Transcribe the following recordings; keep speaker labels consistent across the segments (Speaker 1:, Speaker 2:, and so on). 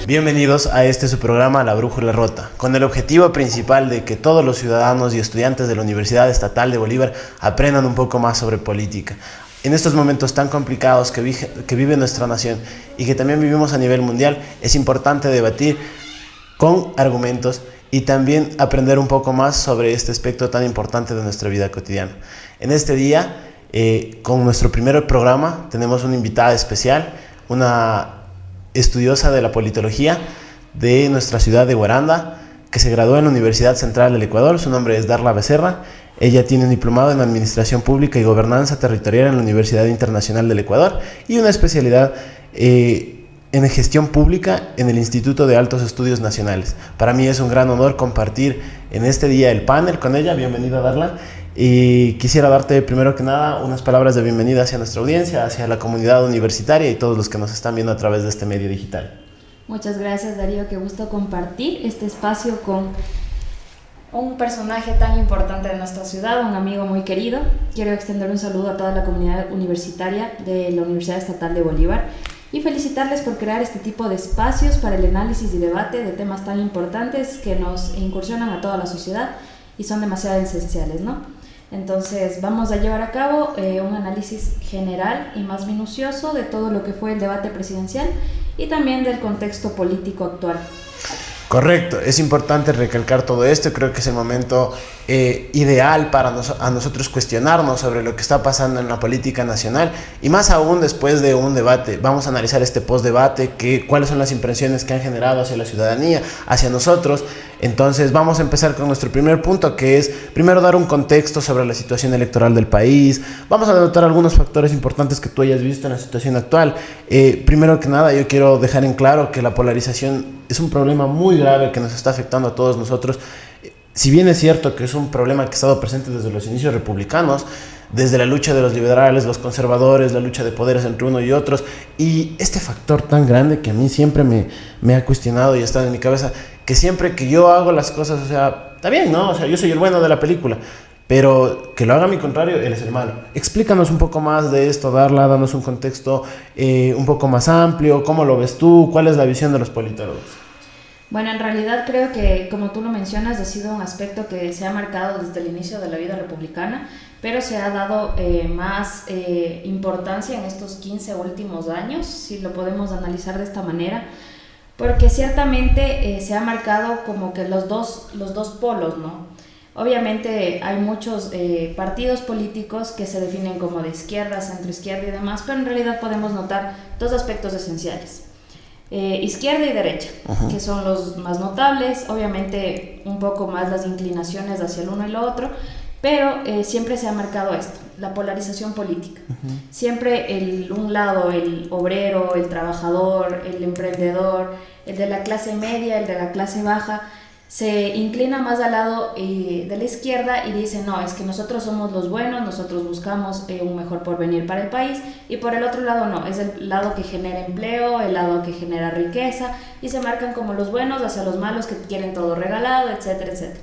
Speaker 1: Bienvenidos a su programa La Brújula Rota, con el objetivo principal de que todos los ciudadanos y estudiantes de la Universidad Estatal de Bolívar aprendan un poco más sobre política. En estos momentos tan complicados que vive nuestra nación y que también vivimos a nivel mundial, es importante debatir con argumentos y también aprender un poco más sobre este aspecto tan importante de nuestra vida cotidiana. En este día, con nuestro primer programa, tenemos una invitada especial, una estudiosa de la politología de nuestra ciudad de Guaranda, que se graduó en la Universidad Central del Ecuador. Su nombre es Darla Becerra. Ella tiene un diplomado en Administración Pública y Gobernanza Territorial en la Universidad Internacional del Ecuador y una especialidad en Gestión Pública en el Instituto de Altos Estudios Nacionales. Para mí es un gran honor compartir en este día el panel con ella. Bienvenida, Darla. Y quisiera darte primero que nada unas palabras de bienvenida hacia nuestra audiencia, hacia la comunidad universitaria y todos los que nos están viendo a través de este medio digital.
Speaker 2: Muchas gracias, Darío, qué gusto compartir este espacio con un personaje tan importante de nuestra ciudad, un amigo muy querido. Quiero extender un saludo a toda la comunidad universitaria de la Universidad Estatal de Bolívar y felicitarles por crear este tipo de espacios para el análisis y debate de temas tan importantes que nos incursionan a toda la sociedad y son demasiado esenciales, ¿no? Entonces vamos a llevar a cabo un análisis general y más minucioso de todo lo que fue el debate presidencial y también del contexto político actual.
Speaker 1: Correcto, es importante recalcar todo esto. Creo que es el momento ideal para a nosotros cuestionarnos sobre lo que está pasando en la política nacional y más aún después de un debate. Vamos a analizar este post-debate, cuáles son las impresiones que han generado hacia la ciudadanía, hacia nosotros. Entonces vamos a empezar con nuestro primer punto, que es primero dar un contexto sobre la situación electoral del país. Vamos a denotar algunos factores importantes que tú hayas visto en la situación actual. Primero que nada, yo quiero dejar en claro que la polarización es un problema muy grave que nos está afectando a todos nosotros. Si bien es cierto que es un problema que ha estado presente desde los inicios republicanos, desde la lucha de los liberales, los conservadores, la lucha de poderes entre uno y otros, y este factor tan grande que a mí siempre me ha cuestionado y está en mi cabeza, que siempre que yo hago las cosas, o sea, está bien, ¿no? O sea, yo soy el bueno de la película, pero que lo haga a mi contrario, él es el malo. Explícanos un poco más de esto, Darla, danos un contexto un poco más amplio, ¿cómo lo ves tú? ¿Cuál es la visión de los politólogos?
Speaker 2: Bueno, en realidad creo que, como tú lo mencionas, ha sido un aspecto que se ha marcado desde el inicio de la vida republicana, pero se ha dado más importancia en estos 15 últimos años, si lo podemos analizar de esta manera, porque ciertamente se ha marcado como que los dos polos, ¿no? Obviamente hay muchos partidos políticos que se definen como de izquierda, centroizquierda y demás, pero en realidad podemos notar dos aspectos esenciales. Izquierda y derecha, que son los más notables, obviamente un poco más las inclinaciones hacia el uno y lo otro, pero siempre se ha marcado esto, la polarización política. Siempre un lado, el obrero, el trabajador, el emprendedor, el de la clase media, el de la clase baja, se inclina más al lado de la izquierda y dice, no, es que nosotros somos los buenos, nosotros buscamos un mejor porvenir para el país, y por el otro lado no, es el lado que genera empleo, el lado que genera riqueza, y se marcan como los buenos hacia los malos que quieren todo regalado, etcétera, etcétera.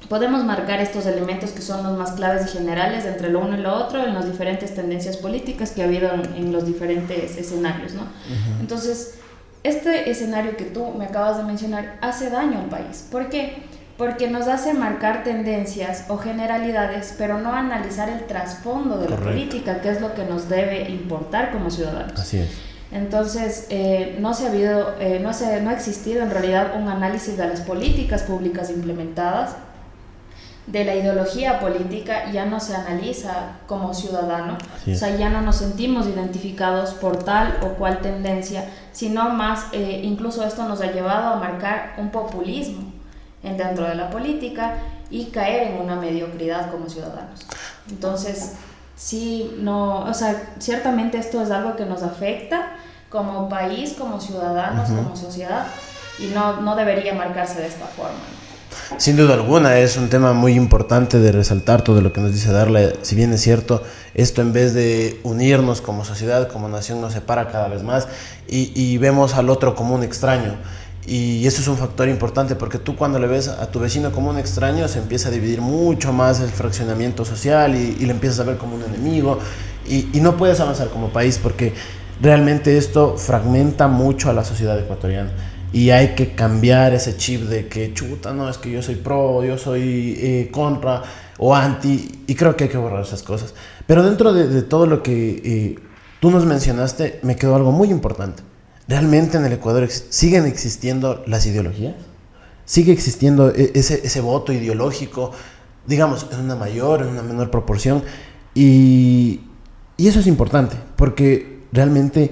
Speaker 2: Podemos marcar estos elementos que son los más claves y generales entre lo uno y lo otro en las diferentes tendencias políticas que ha habido en los diferentes escenarios, ¿no? Entonces, este escenario que tú me acabas de mencionar hace daño al país. ¿Por qué? Porque nos hace marcar tendencias o generalidades, pero no analizar el trasfondo de la política, que es lo que nos debe importar como ciudadanos.
Speaker 1: Así es.
Speaker 2: Entonces, no ha existido en realidad un análisis de las políticas públicas implementadas, de la ideología política, ya no se analiza como ciudadano, o sea, ya no nos sentimos identificados por tal o cual tendencia, sino más, incluso esto nos ha llevado a marcar un populismo dentro de la política y caer en una mediocridad como ciudadanos. Entonces, sí, no, o sea, ciertamente esto es algo que nos afecta como país, como ciudadanos, como sociedad, y no debería marcarse de esta forma, ¿no?
Speaker 1: Sin duda alguna, es un tema muy importante de resaltar todo lo que nos dice Darla. Si bien es cierto, esto en vez de unirnos como sociedad, como nación, nos separa cada vez más y vemos al otro como un extraño. Y eso es un factor importante porque tú cuando le ves a tu vecino como un extraño se empieza a dividir mucho más el fraccionamiento social y le empiezas a ver como un enemigo y no puedes avanzar como país porque realmente esto fragmenta mucho a la sociedad ecuatoriana. y hay que cambiar ese chip de que chuta, no, es que yo soy pro, yo soy contra o anti, y creo que hay que borrar esas cosas. Pero dentro de todo lo que tú nos mencionaste, me quedó algo muy importante. ¿Realmente en el Ecuador siguen existiendo las ideologías? ¿Sigue existiendo ese voto ideológico, digamos, en una mayor, en una menor proporción? Y eso es importante, porque realmente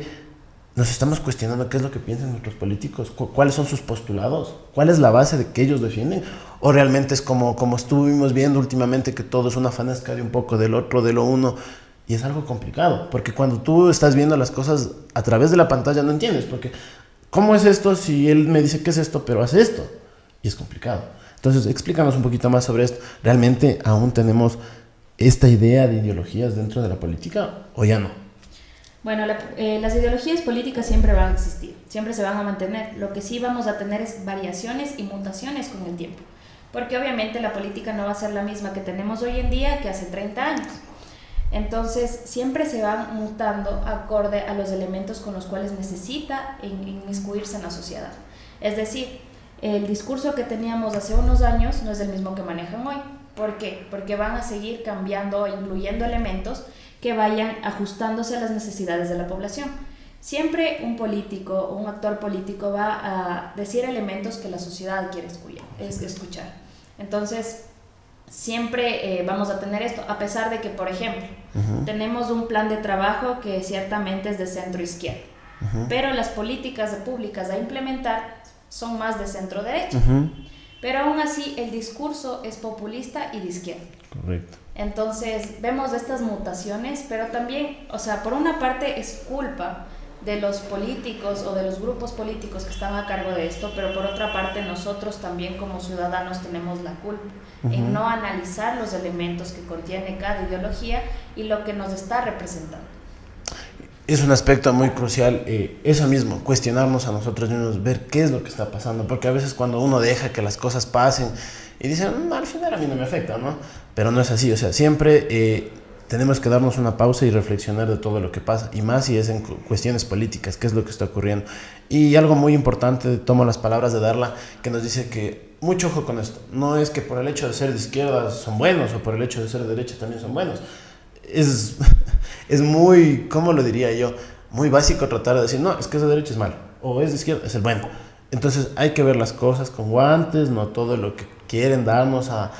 Speaker 1: nos estamos cuestionando qué es lo que piensan nuestros políticos, cuáles son sus postulados, cuál es la base de que ellos defienden, o realmente es como estuvimos viendo últimamente, que todo es una fanesca de un poco del otro, de lo uno, y es algo complicado, porque cuando tú estás viendo las cosas a través de la pantalla no entiendes, porque ¿cómo es esto si él me dice que es esto, pero hace esto? Y es complicado. Entonces, explícanos un poquito más sobre esto. ¿Realmente aún tenemos esta idea de ideologías dentro de la política o ya no?
Speaker 2: Bueno, las ideologías políticas siempre van a existir, siempre se van a mantener. Lo que sí vamos a tener es variaciones y mutaciones con el tiempo, porque obviamente la política no va a ser la misma que tenemos hoy en día que hace 30 años. Entonces, siempre se van mutando acorde a los elementos con los cuales necesita inmiscuirse en la sociedad. Es decir, el discurso que teníamos hace unos años no es el mismo que manejan hoy. ¿Por qué? Porque van a seguir cambiando e incluyendo elementos que vayan ajustándose a las necesidades de la población. Siempre un político o un actor político va a decir elementos que la sociedad quiere escuchar. Entonces, siempre vamos a tener esto, a pesar de que, por ejemplo, tenemos un plan de trabajo que ciertamente es de centro izquierda, pero las políticas públicas a implementar son más de centro derecha. Pero aún así el discurso es populista y de izquierda.
Speaker 1: Correcto.
Speaker 2: Entonces vemos estas mutaciones, pero también, o sea, por una parte es culpa de los políticos o de los grupos políticos que están a cargo de esto, pero por otra parte nosotros también como ciudadanos tenemos la culpa en no analizar los elementos que contiene cada ideología y lo que nos está representando.
Speaker 1: Es un aspecto muy crucial, eso mismo, cuestionarnos a nosotros mismos, ver qué es lo que está pasando, porque a veces cuando uno deja que las cosas pasen y dicen, al final a mí no me afecta, ¿no? Pero no es así, o sea, siempre tenemos que darnos una pausa y reflexionar de todo lo que pasa, y más si es en cuestiones políticas, qué es lo que está ocurriendo. Y algo muy importante, tomo las palabras de Darla, que nos dice que, mucho ojo con esto, no es que por el hecho de ser de izquierda son buenos, o por el hecho de ser de derecha también son buenos. Es muy, ¿cómo lo diría yo? Muy básico tratar de decir, no, es que es de derecha es malo, o es de izquierda es el bueno. Entonces hay que ver las cosas con guantes, no todo lo que quieren darnos a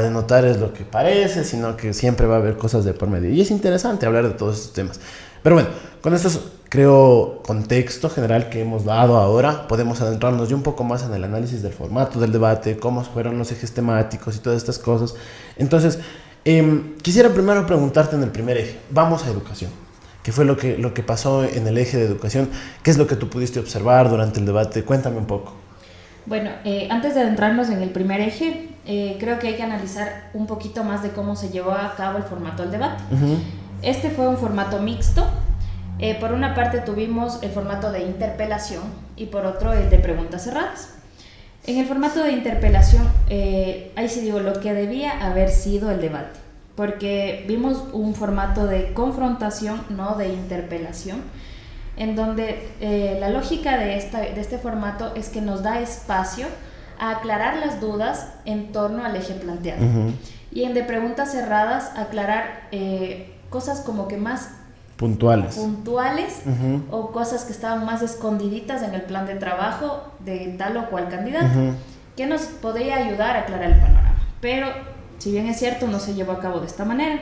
Speaker 1: denotar es lo que parece, sino que siempre va a haber cosas de por medio. Y es interesante hablar de todos estos temas. Pero bueno, con estos, creo, contexto general que hemos dado ahora, podemos adentrarnos ya un poco más en el análisis del formato del debate, cómo fueron los ejes temáticos y todas estas cosas. Entonces, quisiera primero preguntarte en el primer eje, vamos a educación. ¿Qué fue lo que pasó en el eje de educación? ¿Qué es lo que tú pudiste observar durante el debate? Cuéntame un poco.
Speaker 2: Bueno, antes de adentrarnos en el primer eje, creo que hay que analizar un poquito más de cómo se llevó a cabo el formato del debate. Este fue un formato mixto. Por una parte tuvimos el formato de interpelación y por otro el de preguntas cerradas. En el formato de interpelación, ahí sí digo lo que debía haber sido el debate, porque vimos un formato de confrontación, no de interpelación, en donde la lógica de este formato es que nos da espacio a aclarar las dudas en torno al eje planteado. Y en de preguntas cerradas, aclarar cosas como que más puntuales o cosas que estaban más escondiditas en el plan de trabajo de tal o cual candidato, que nos podría ayudar a aclarar el panorama. Pero, si bien es cierto, no se llevó a cabo de esta manera.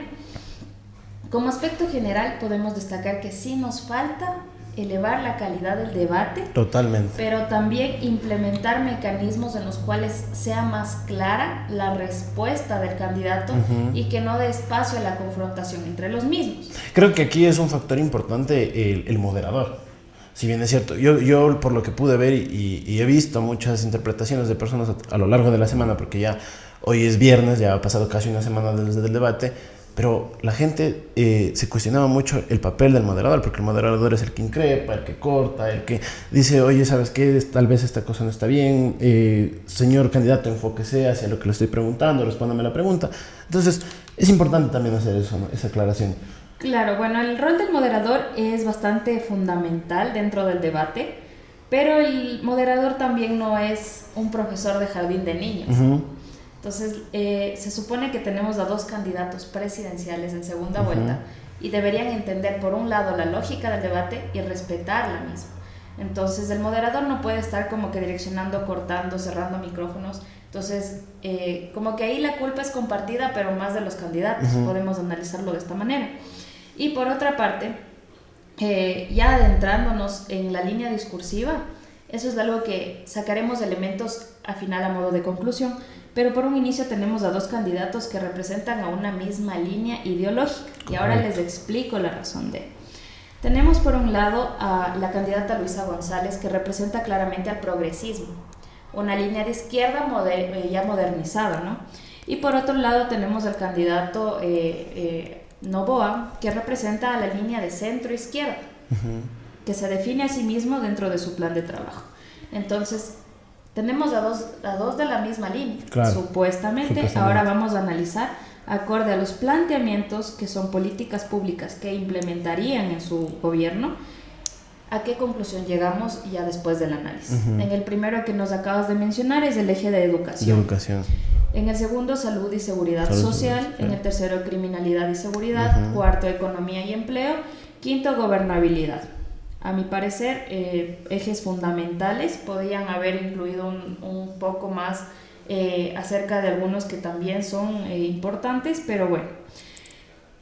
Speaker 2: Como aspecto general, podemos destacar que sí nos falta elevar la calidad del debate.
Speaker 1: Totalmente.
Speaker 2: Pero también implementar mecanismos en los cuales sea más clara la respuesta del candidato y que no dé espacio a la confrontación entre los mismos.
Speaker 1: Creo que aquí es un factor importante el moderador. Si bien es cierto, yo por lo que pude ver y he visto muchas interpretaciones de personas a lo largo de la semana, porque ya hoy es viernes, ya ha pasado casi una semana desde el debate, pero la gente se cuestionaba mucho el papel del moderador, porque el moderador es el que increpa, el que corta, el que dice, oye, ¿sabes qué? Tal vez esta cosa no está bien, señor candidato, enfóquese hacia lo que le estoy preguntando, respóndame la pregunta. Entonces, es importante también hacer eso, ¿no? Esa aclaración.
Speaker 2: Claro, bueno, el rol del moderador es bastante fundamental dentro del debate, Pero el moderador también no es un profesor de jardín de niños. Entonces, se supone que tenemos a dos candidatos presidenciales en segunda vuelta y deberían entender, por un lado, la lógica del debate y respetar la misma. Entonces, el moderador no puede estar como que direccionando, cortando, cerrando micrófonos. Entonces, como que ahí la culpa es compartida, pero más de los candidatos. Podemos analizarlo de esta manera. Y por otra parte, ya adentrándonos en la línea discursiva, eso es algo que sacaremos elementos al final a modo de conclusión, pero por un inicio tenemos a dos candidatos que representan a una misma línea ideológica. Y ahora les explico la razón de. Tenemos por un lado a la candidata Luisa González, que representa claramente al progresismo, una línea de izquierda ya modernizada, ¿no? Y por otro lado tenemos al candidato Noboa, que representa a la línea de centro-izquierda, que se define a sí mismo dentro de su plan de trabajo. Entonces, tenemos a dos de la misma línea, claro, supuestamente. Ahora vamos a analizar, acorde a los planteamientos que son políticas públicas que implementarían en su gobierno, a qué conclusión llegamos ya después del análisis. En el primero que nos acabas de mencionar es el eje de educación. En el segundo, salud y seguridad social. En el tercero, criminalidad y seguridad. Cuarto, economía y empleo. Quinto, gobernabilidad. A mi parecer, ejes fundamentales. Podrían haber incluido un poco más acerca de algunos que también son importantes, pero bueno.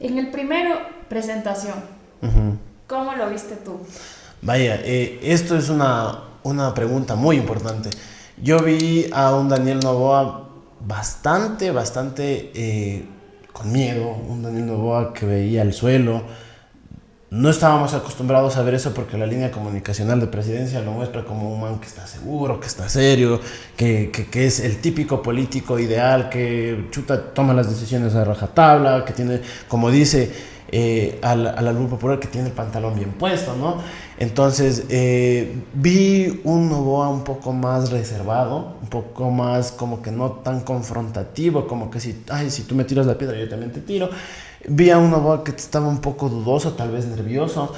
Speaker 2: En el primero, presentación. ¿Cómo lo viste tú?
Speaker 1: Vaya, esto es una pregunta muy importante. Yo vi a un Daniel Noboa bastante con miedo, un Daniel Noboa que veía el suelo. No estábamos acostumbrados a ver eso porque la línea comunicacional de presidencia lo muestra como un man que está seguro, que está serio, que es el típico político ideal, que toma las decisiones a rajatabla, que tiene, como dice al albur popular, que tiene el pantalón bien puesto, ¿no? Entonces vi un Noboa un poco más reservado, un poco más como que no tan confrontativo, como que si tú me tiras la piedra yo también te tiro. Vi a un Noboa que estaba un poco dudoso, tal vez nervioso.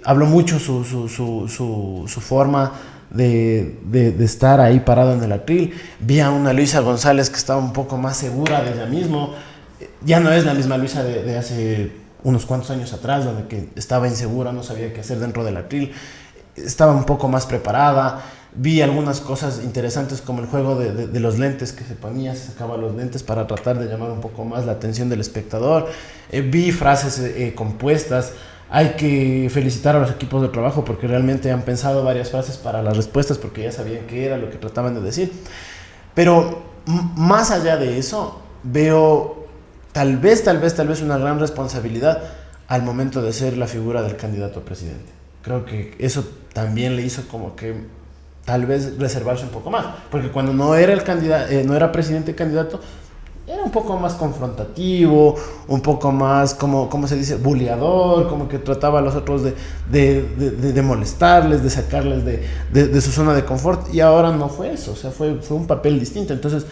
Speaker 1: Habló mucho su forma de estar ahí parado en el atril. Vi a una Luisa González que estaba un poco más segura de ella misma. Ya no es la misma Luisa de hace unos cuantos años atrás, donde que estaba insegura, no sabía qué hacer dentro del atril. Estaba un poco más preparada. Vi algunas cosas interesantes como el juego de los lentes que se ponía, se sacaba los lentes para tratar de llamar un poco más la atención del espectador. Vi frases compuestas. Hay que felicitar a los equipos de trabajo porque realmente han pensado varias frases para las respuestas porque ya sabían qué era lo que trataban de decir. Pero más allá de eso, veo tal vez una gran responsabilidad al momento de ser la figura del candidato a presidente. Creo que eso también le hizo como que tal vez reservarse un poco más, porque cuando no era el candidato, no era presidente candidato, era un poco más confrontativo, un poco más, como se dice, buleador, como que trataba a los otros de molestarles, de sacarles de su zona de confort, y ahora no fue eso, o sea, fue un papel distinto. Entonces,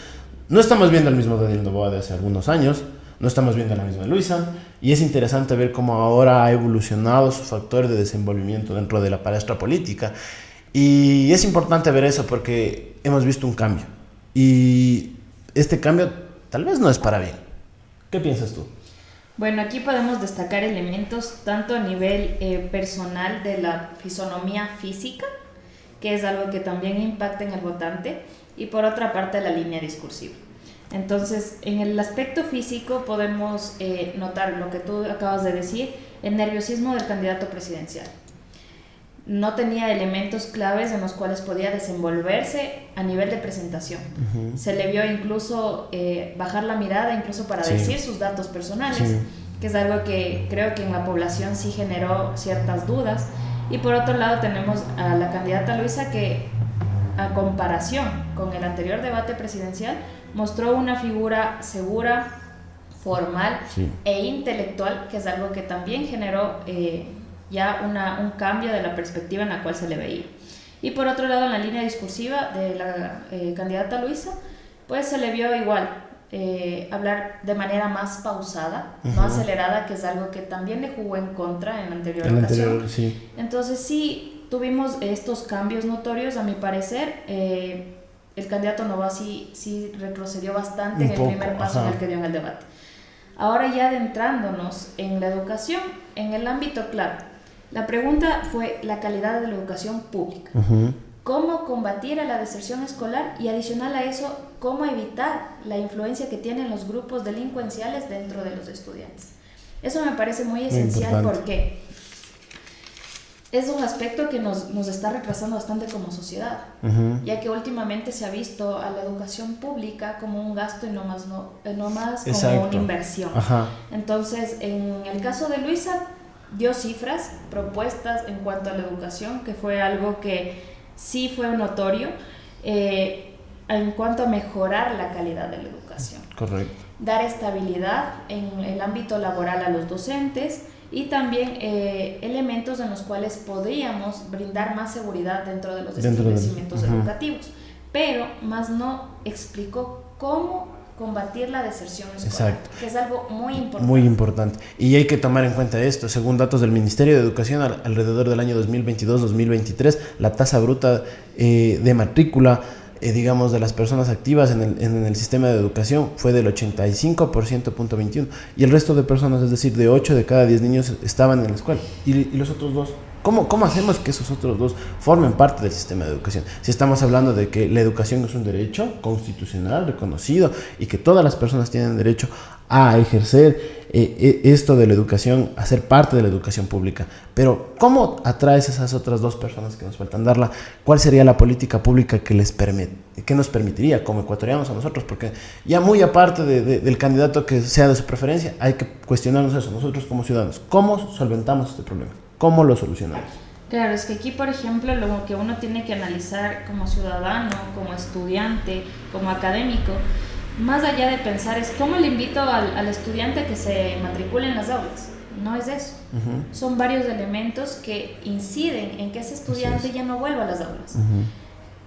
Speaker 1: no estamos viendo el mismo Daniel Noboa de hace algunos años, no estamos viendo la misma Luisa, y es interesante ver cómo ahora ha evolucionado su factor de desenvolvimiento dentro de la palestra política. Y es importante ver eso porque hemos visto un cambio. Y este cambio tal vez no es para bien. ¿Qué piensas tú?
Speaker 2: Bueno, aquí podemos destacar elementos tanto a nivel personal de la fisonomía física, que es algo que también impacta en el votante, y por otra parte la línea discursiva. Entonces, en el aspecto físico podemos notar lo que tú acabas de decir, el nerviosismo del candidato presidencial. No tenía elementos claves en los cuales podía desenvolverse a nivel de presentación. Se le vio incluso bajar la mirada, incluso para decir sus datos personales, que es algo que creo que en la población sí generó ciertas dudas. Y por otro lado tenemos a la candidata Luisa que, a comparación con el anterior debate presidencial, mostró una figura segura, formal e intelectual, que es algo que también generó ya un cambio de la perspectiva en la cual se le veía. Y por otro lado, en la línea discursiva de la candidata Luisa, pues se le vio igual, hablar de manera más pausada, no acelerada, que es algo que también le jugó en contra en la anterior ocasión. Entonces sí, tuvimos estos cambios notorios, a mi parecer. El candidato Novoa sí retrocedió bastante en el primer paso en el que dio en el debate. Ahora ya adentrándonos en la educación, en el ámbito claro, la pregunta fue la calidad de la educación pública. Cómo combatir a la deserción escolar y adicional a eso, cómo evitar la influencia que tienen los grupos delincuenciales dentro de los estudiantes. Eso me parece muy esencial porque es un aspecto que nos está retrasando bastante como sociedad, ya que últimamente se ha visto a la educación pública como un gasto y no más como una inversión. Entonces, en el caso de Luisa, dio cifras, propuestas en cuanto a la educación, que fue algo que sí fue notorio, en cuanto a mejorar la calidad de la educación.
Speaker 1: Correcto.
Speaker 2: Dar estabilidad en el ámbito laboral a los docentes y también elementos en los cuales podríamos brindar más seguridad dentro de los establecimientos educativos, pero más no explicó cómo combatir la deserción escolar, que es algo muy importante.
Speaker 1: Muy importante. Y hay que tomar en cuenta esto. Según datos del Ministerio de Educación, alrededor del año 2022-2023, la tasa bruta de matrícula, digamos, de las personas activas en el sistema de educación fue del 85%.21%. Y el resto de personas, es decir, de 8 de cada 10 niños estaban en la escuela. ¿Y los otros dos? ¿Cómo hacemos que esos otros dos formen parte del sistema de educación? Si estamos hablando de que la educación es un derecho constitucional reconocido y que todas las personas tienen derecho a ejercer esto de la educación, a ser parte de la educación pública. Pero ¿cómo atraes a esas otras dos personas que nos faltan darla? ¿Cuál sería la política pública que nos permitiría como ecuatorianos a nosotros? Porque ya muy aparte del candidato que sea de su preferencia, hay que cuestionarnos eso, nosotros como ciudadanos. ¿Cómo solventamos este problema? ¿Cómo lo solucionamos?
Speaker 2: Claro, es que aquí, por ejemplo, lo que uno tiene que analizar como ciudadano, como estudiante, como académico, más allá de pensar es cómo le invito al estudiante a que se matricule en las aulas. No es eso. Son varios elementos que inciden en que ese estudiante ya no vuelva a las aulas.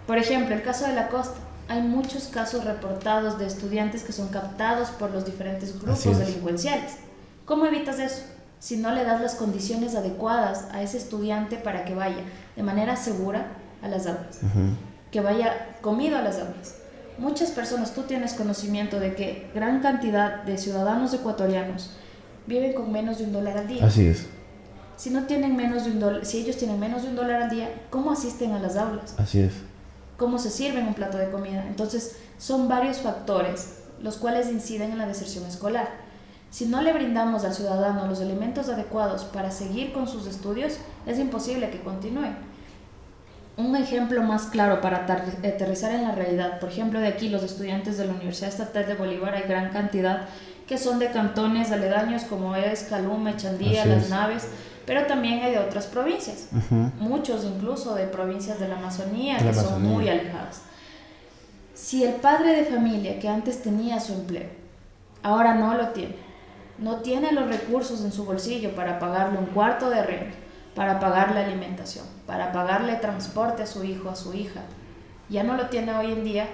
Speaker 2: Por ejemplo, el caso de la costa. Hay muchos casos reportados de estudiantes que son captados por los diferentes grupos delincuenciales. ¿Cómo evitas eso? Si no le das las condiciones adecuadas a ese estudiante para que vaya de manera segura a las aulas, que vaya comido a las aulas. Muchas personas, tú tienes conocimiento de que gran cantidad de ciudadanos ecuatorianos viven con menos de $1 al día.
Speaker 1: Así es.
Speaker 2: Si no tienen menos de $1, si ellos tienen menos de $1 al día, ¿cómo asisten a las aulas?
Speaker 1: Así es.
Speaker 2: ¿Cómo se sirven un plato de comida? Entonces, son varios factores los cuales inciden en la deserción escolar. Si no le brindamos al ciudadano los elementos adecuados para seguir con sus estudios, es imposible que continúe. Un ejemplo más claro para aterrizar en la realidad, por ejemplo, de aquí los estudiantes de la Universidad Estatal de Bolívar, hay gran cantidad que son de cantones aledaños como es Calume, Chandía, Las Naves, pero también hay de otras provincias, muchos incluso de provincias de la Amazonía que son muy alejadas. Si el padre de familia que antes tenía su empleo, ahora no lo tiene, no tiene los recursos en su bolsillo para pagarle un cuarto de renta, para pagarle alimentación, para pagarle transporte a su hijo, a su hija, ya no lo tiene hoy en día,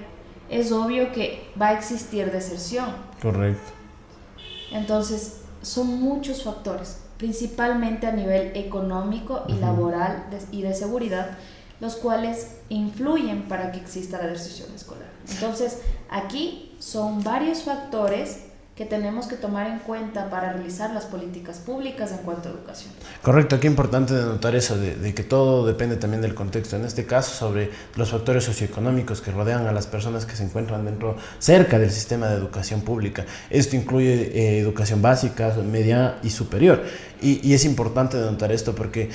Speaker 2: es obvio que va a existir deserción.
Speaker 1: Correcto.
Speaker 2: Entonces, son muchos factores, principalmente a nivel económico y laboral y de seguridad, los cuales influyen para que exista la deserción escolar. Entonces, aquí son varios factores que tenemos que tomar en cuenta para realizar las políticas públicas en cuanto a educación.
Speaker 1: Correcto, qué importante denotar eso, de que todo depende también del contexto. En este caso, sobre los factores socioeconómicos que rodean a las personas que se encuentran cerca del sistema de educación pública. Esto incluye educación básica, media y superior. Y es importante denotar esto porque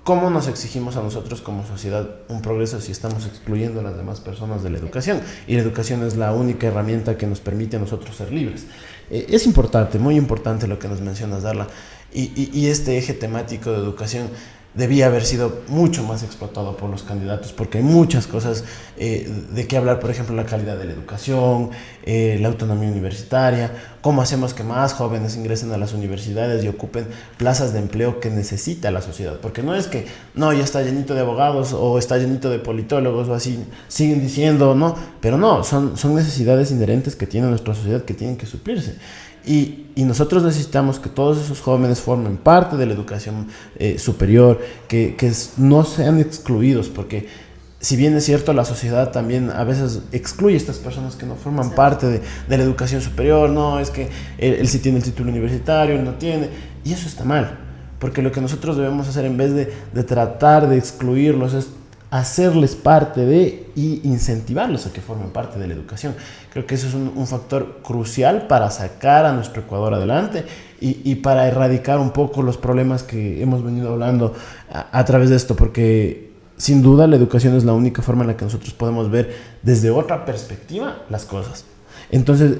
Speaker 1: ¿cómo nos exigimos a nosotros como sociedad un progreso si estamos excluyendo a las demás personas de la educación? Y la educación es la única herramienta que nos permite a nosotros ser libres. Es importante, muy importante lo que nos mencionas, Darla. Y este eje temático de educación debía haber sido mucho más explotado por los candidatos, porque hay muchas cosas de qué hablar, por ejemplo, la calidad de la educación, la autonomía universitaria, cómo hacemos que más jóvenes ingresen a las universidades y ocupen plazas de empleo que necesita la sociedad, porque no es que, no, ya está llenito de abogados o está llenito de politólogos o así, siguen diciendo, no, pero no, son necesidades inherentes que tiene nuestra sociedad que tienen que suplirse. Y nosotros necesitamos que todos esos jóvenes formen parte de la educación superior, que no sean excluidos, porque si bien es cierto, la sociedad también a veces excluye a estas personas que no forman parte de la educación superior. No, es que él sí tiene el título universitario, él no tiene, y eso está mal, porque lo que nosotros debemos hacer en vez de tratar de excluirlos es hacerles parte de y incentivarlos a que formen parte de la educación. Creo que eso es un factor crucial para sacar a nuestro Ecuador adelante y para erradicar un poco los problemas que hemos venido hablando a través de esto, porque sin duda la educación es la única forma en la que nosotros podemos ver desde otra perspectiva las cosas. Entonces,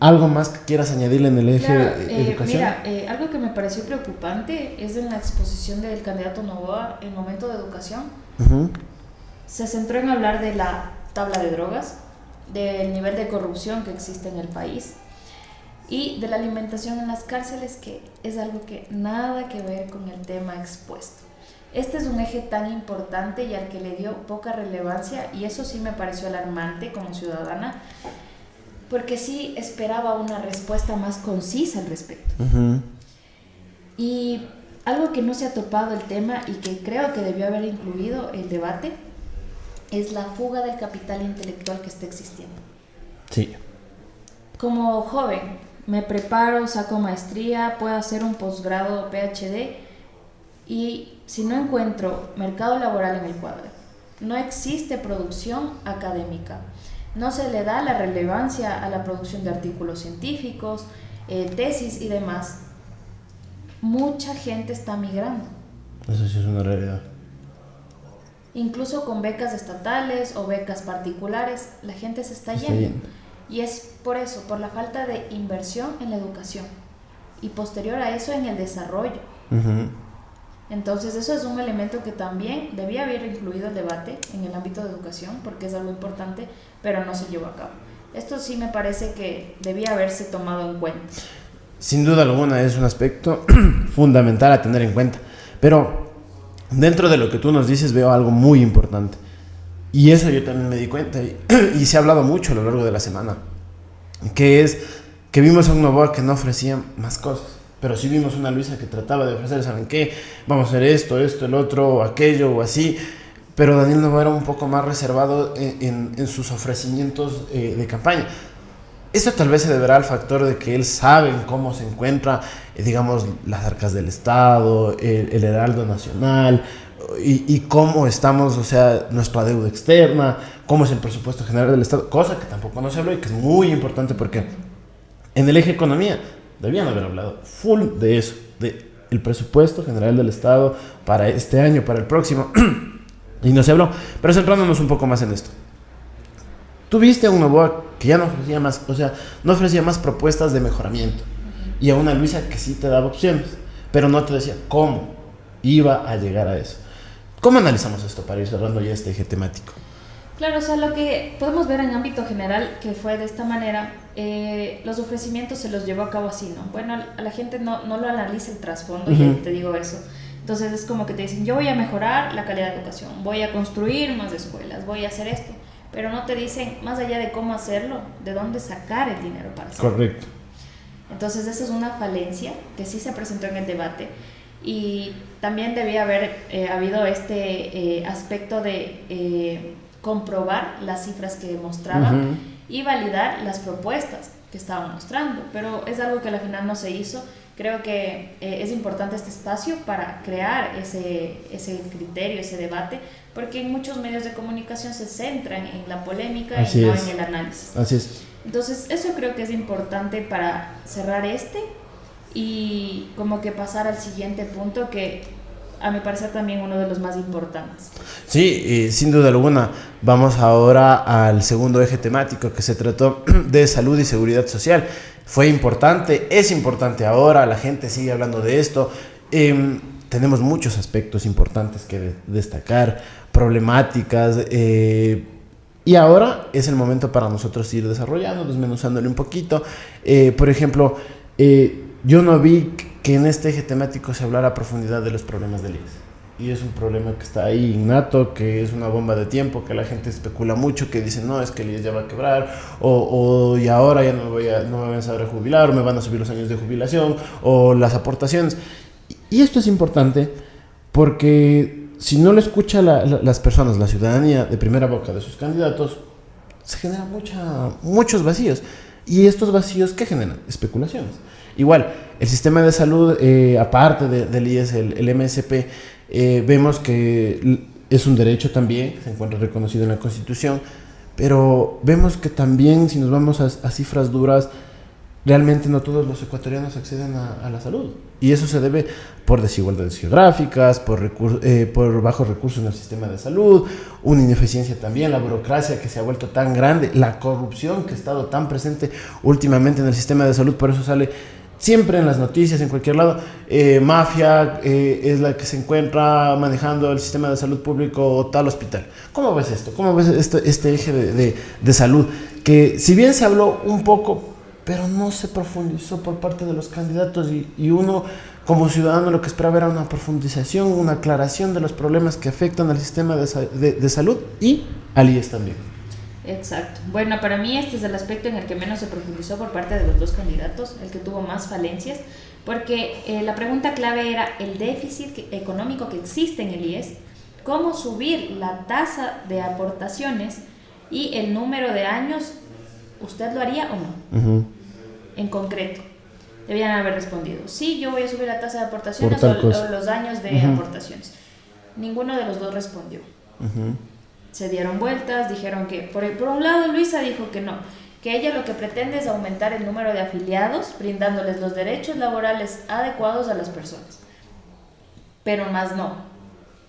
Speaker 1: ¿algo más que quieras añadirle en el eje educación?
Speaker 2: Mira, algo que me pareció preocupante es en la exposición del candidato Noboa en momento de educación.
Speaker 1: Uh-huh.
Speaker 2: Se centró en hablar de la tabla de drogas, del nivel de corrupción que existe en el país y de la alimentación en las cárceles, que es algo que nada que ver con el tema expuesto. Este es un eje tan importante y al que le dio poca relevancia, y eso sí me pareció alarmante como ciudadana, porque sí esperaba una respuesta más concisa al respecto.
Speaker 1: Uh-huh.
Speaker 2: Y algo que no se ha topado el tema y que creo que debió haber incluido el debate es la fuga del capital intelectual que está existiendo.
Speaker 1: Sí.
Speaker 2: Como joven, me preparo, saco maestría, puedo hacer un posgrado PhD y si no encuentro mercado laboral en el Ecuador, no existe producción académica, no se le da la relevancia a la producción de artículos científicos, tesis y demás, mucha gente está migrando.
Speaker 1: Eso sí es una realidad.
Speaker 2: Incluso con becas estatales o becas particulares, la gente se está yendo. Y es por eso, por la falta de inversión en la educación y posterior a eso en el desarrollo.
Speaker 1: Uh-huh.
Speaker 2: Entonces eso es un elemento que también debía haber incluido el debate en el ámbito de educación, porque es algo importante, pero no se llevó a cabo. Esto sí me parece que debía haberse tomado en cuenta.
Speaker 1: Sin duda alguna es un aspecto fundamental a tener en cuenta, pero dentro de lo que tú nos dices veo algo muy importante, y eso yo también me di cuenta y se ha hablado mucho a lo largo de la semana, que es que vimos a un Noboa que no ofrecía más cosas, pero sí vimos una Luisa que trataba de ofrecer, ¿saben qué? Vamos a hacer esto, el otro, aquello o así, pero Daniel Noboa era un poco más reservado en sus ofrecimientos de campaña. Esto tal vez se deberá al factor de que él sabe cómo se encuentra, digamos, las arcas del Estado, el heraldo nacional, y cómo estamos, o sea, nuestra deuda externa, cómo es el presupuesto general del Estado, cosa que tampoco no se habló y que es muy importante, porque en el eje economía debían haber hablado full de eso, de el presupuesto general del Estado para este año, para el próximo, y no se habló. Pero centrándonos un poco más en esto. Tuviste a un Noboa que ya no ofrecía más, o sea, no ofrecía más propuestas de mejoramiento, y a una Luisa que sí te daba opciones, pero no te decía cómo iba a llegar a eso. ¿Cómo analizamos esto para ir cerrando ya este eje temático?
Speaker 2: Claro, o sea, lo que podemos ver en ámbito general, que fue de esta manera, los ofrecimientos se los llevó a cabo así, ¿no? Bueno, a la gente no lo analiza el trasfondo, uh-huh. Y te digo eso. Entonces es como que te dicen, yo voy a mejorar la calidad de educación, voy a construir más escuelas, voy a hacer esto, pero no te dicen, más allá de cómo hacerlo, de dónde sacar el dinero para hacerlo.
Speaker 1: Correcto.
Speaker 2: Entonces esa es una falencia que sí se presentó en el debate. Y también debía haber habido este aspecto de comprobar las cifras que mostraban, uh-huh. Y validar las propuestas que estaban mostrando, pero es algo que al final no se hizo. Creo que es importante este espacio para crear ese criterio, ese debate, porque en muchos medios de comunicación se centran en la polémica y no en el análisis.
Speaker 1: Así es.
Speaker 2: Entonces eso creo que es importante para cerrar y como que pasar al siguiente punto, que a mi parecer también uno de los más importantes.
Speaker 1: Sí, sin duda alguna. Vamos ahora al segundo eje temático, que se trató de salud y seguridad social. Fue importante, es importante ahora, la gente sigue hablando de esto. Tenemos muchos aspectos importantes que destacar, problemáticas, y ahora es el momento para nosotros ir desarrollando, desmenuzándole un poquito. Por ejemplo, yo no vi que en este eje temático se hablara a profundidad de los problemas del IES. y es un problema que está ahí innato, que es una bomba de tiempo, que la gente especula mucho, que dice, no, es que el IES ya va a quebrar, y ahora ya no me van a saber jubilar, o me van a subir los años de jubilación, o las aportaciones. Y esto es importante porque si no lo escucha las personas, la ciudadanía de primera boca de sus candidatos, se generan muchos vacíos. ¿Y estos vacíos qué generan? Especulaciones. Igual, el sistema de salud, aparte del IES, el MSP, vemos que es un derecho también, se encuentra reconocido en la Constitución, pero vemos que también, si nos vamos a cifras duras, realmente no todos los ecuatorianos acceden a la salud. Y eso se debe por desigualdades geográficas, por bajos recursos en el sistema de salud, una ineficiencia también, la burocracia que se ha vuelto tan grande, la corrupción que ha estado tan presente últimamente en el sistema de salud, por eso sale siempre en las noticias, en cualquier lado, mafia es la que se encuentra manejando el sistema de salud público o tal hospital. ¿Cómo ves esto? ¿Cómo ves este eje de salud? Que si bien se habló un poco, pero no se profundizó por parte de los candidatos y uno como ciudadano lo que esperaba era una profundización, una aclaración de los problemas que afectan al sistema de salud y al IES también.
Speaker 2: Exacto. Bueno, para mí este es el aspecto en el que menos se profundizó por parte de los dos candidatos, el que tuvo más falencias, porque la pregunta clave era el déficit económico que existe en el IES, cómo subir la tasa de aportaciones y el número de años. ¿Usted lo haría o no?
Speaker 1: Uh-huh.
Speaker 2: En concreto, debían haber respondido, sí, yo voy a subir la tasa de aportaciones o los años de aportaciones. Ninguno de los dos respondió. Se dieron vueltas, dijeron que, por un lado Luisa dijo que no, que ella lo que pretende es aumentar el número de afiliados, brindándoles los derechos laborales adecuados a las personas. Pero más no,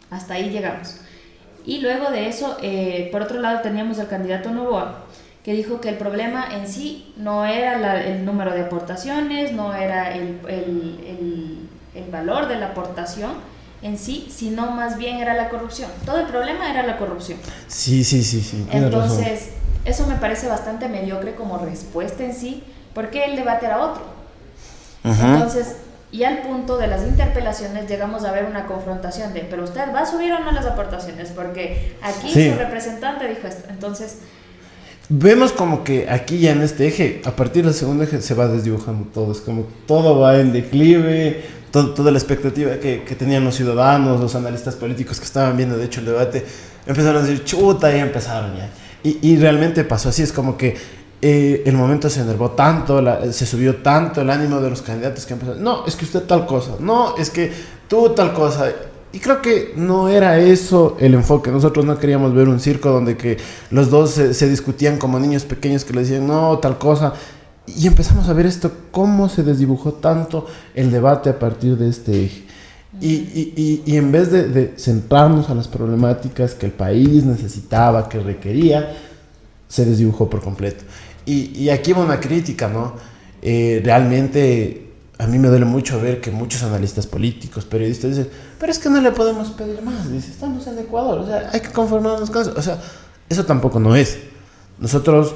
Speaker 2: hasta ahí llegamos. Y luego de eso, por otro lado teníamos al candidato Noboa, que dijo que el problema en sí no era el número de aportaciones, no era el valor de la aportación en sí, sino más bien era la corrupción. Todo el problema era la corrupción.
Speaker 1: Sí.
Speaker 2: Entonces, eso me parece bastante mediocre como respuesta en sí, porque el debate era otro. Entonces, y al punto de las interpelaciones llegamos a ver una confrontación de, pero usted va a subir o no las aportaciones, porque aquí su representante dijo esto. Entonces,
Speaker 1: vemos como que aquí ya en este eje, a partir del segundo eje se va desdibujando todo, es como que todo va en declive, toda la expectativa que tenían los ciudadanos, los analistas políticos que estaban viendo de hecho el debate, empezaron a decir chuta y empezaron ya. Y realmente pasó así, es como que el momento se enervó tanto, se subió tanto el ánimo de los candidatos que empezaron, no, es que usted tal cosa, no, es que tú tal cosa. Y creo que no era eso el enfoque. Nosotros no queríamos ver un circo donde que los dos se discutían como niños pequeños que le decían no, tal cosa. Y empezamos a ver esto, cómo se desdibujó tanto el debate a partir de este eje. Y en vez de centrarnos a las problemáticas que el país necesitaba, que requería, se desdibujó por completo. Y aquí va una crítica, ¿no? Realmente a mí me duele mucho ver que muchos analistas políticos, periodistas dicen, pero es que no le podemos pedir más, dice, estamos en Ecuador, o sea, hay que conformarnos con eso. O sea, eso tampoco no es. Nosotros,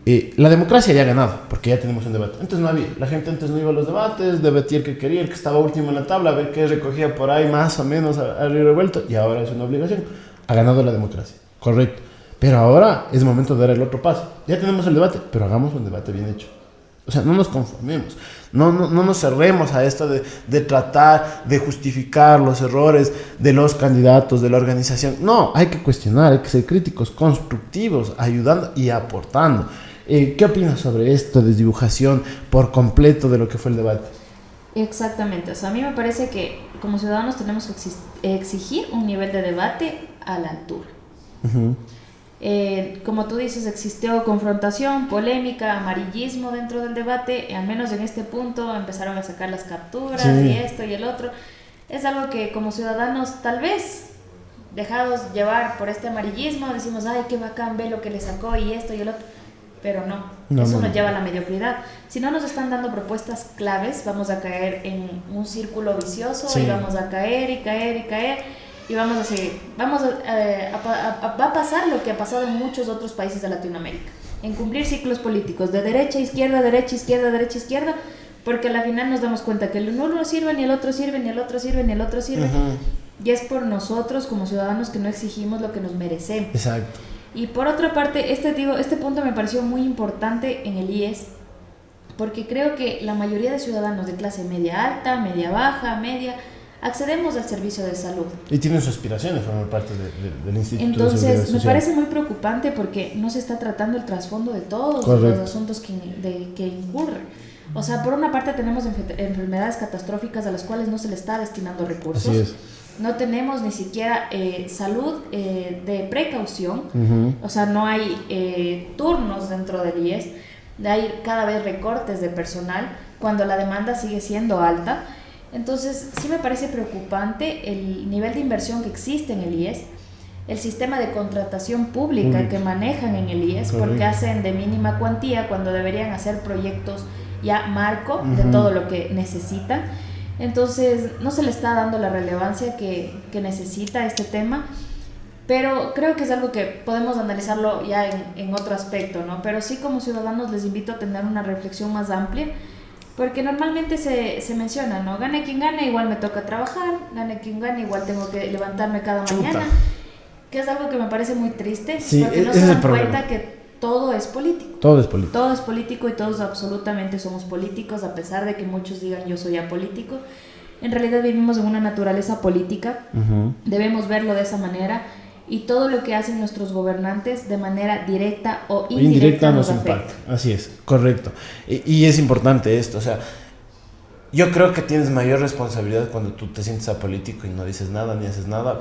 Speaker 1: la democracia ya ha ganado, porque ya tenemos un debate. Antes no había, la gente antes no iba a los debates, debatía el que quería, el que estaba último en la tabla, a ver qué recogía por ahí más o menos a río revuelto, y ahora es una obligación. Ha ganado la democracia, correcto. Pero ahora es momento de dar el otro paso. Ya tenemos el debate, pero hagamos un debate bien hecho. O sea, no nos conformemos, no nos cerremos a esto de tratar de justificar los errores de los candidatos, de la organización. No, hay que cuestionar, hay que ser críticos, constructivos, ayudando y aportando. ¿Qué opinas sobre esto, desdibujación por completo de lo que fue el debate?
Speaker 2: Exactamente, o sea, a mí me parece que como ciudadanos tenemos que exigir un nivel de debate a la altura. Como tú dices, existió confrontación, polémica, amarillismo dentro del debate, al menos en este punto empezaron a sacar las capturas y esto y el otro. Es algo que como ciudadanos tal vez dejados llevar por este amarillismo decimos, ay, qué bacán, ve lo que le sacó y esto y el otro, pero eso nos lleva a la mediocridad. Si no nos están dando propuestas claves, vamos a caer en un círculo vicioso y vamos a caer y caer y caer. Y vamos a seguir, va a pasar lo que ha pasado en muchos otros países de Latinoamérica, en cumplir ciclos políticos de derecha, izquierda, derecha, izquierda, derecha, izquierda, porque al final nos damos cuenta que el uno no sirve, ni el otro sirve, ni el otro sirve, ni el otro sirve. y es por nosotros como ciudadanos que no exigimos lo que nos merecemos.
Speaker 1: Exacto.
Speaker 2: Y por otra parte, este punto me pareció muy importante en el IES, porque creo que la mayoría de ciudadanos de clase media alta, media baja, media, accedemos al servicio de salud.
Speaker 1: Y tienen su aspiración de formar parte del Instituto
Speaker 2: Entonces,
Speaker 1: de Seguridad Social.
Speaker 2: me parece muy preocupante porque no se está tratando el trasfondo de todos
Speaker 1: Correcto.
Speaker 2: los asuntos que incurren. O sea, por una parte tenemos enfermedades catastróficas a las cuales no se le está destinando recursos.
Speaker 1: Así es.
Speaker 2: No tenemos ni siquiera salud de precaución. O sea, no hay turnos dentro del IES. Hay cada vez recortes de personal cuando la demanda sigue siendo alta. Entonces, sí me parece preocupante el nivel de inversión que existe en el IES, el sistema de contratación pública que manejan en el IES, porque hacen de mínima cuantía cuando deberían hacer proyectos ya marco de todo lo que necesitan. Entonces, no se le está dando la relevancia que necesita este tema, pero creo que es algo que podemos analizarlo ya en otro aspecto, ¿no? Pero sí, como ciudadanos les invito a tener una reflexión más amplia, porque normalmente se menciona, ¿no? Gane quien gane, igual me toca trabajar, gane quien gane, igual tengo que levantarme cada mañana, que es algo que me parece muy triste,
Speaker 1: sí,
Speaker 2: porque no se dan cuenta que todo es político.
Speaker 1: Todo es político.
Speaker 2: Todo es político y todos absolutamente somos políticos, a pesar de que muchos digan yo soy apolítico. En realidad vivimos en una naturaleza política, debemos verlo de esa manera, y todo lo que hacen nuestros gobernantes de manera directa o indirecta nos afecta.
Speaker 1: Así es, correcto. Y es importante esto, o sea, yo creo que tienes mayor responsabilidad cuando tú te sientes apolítico y no dices nada ni haces nada,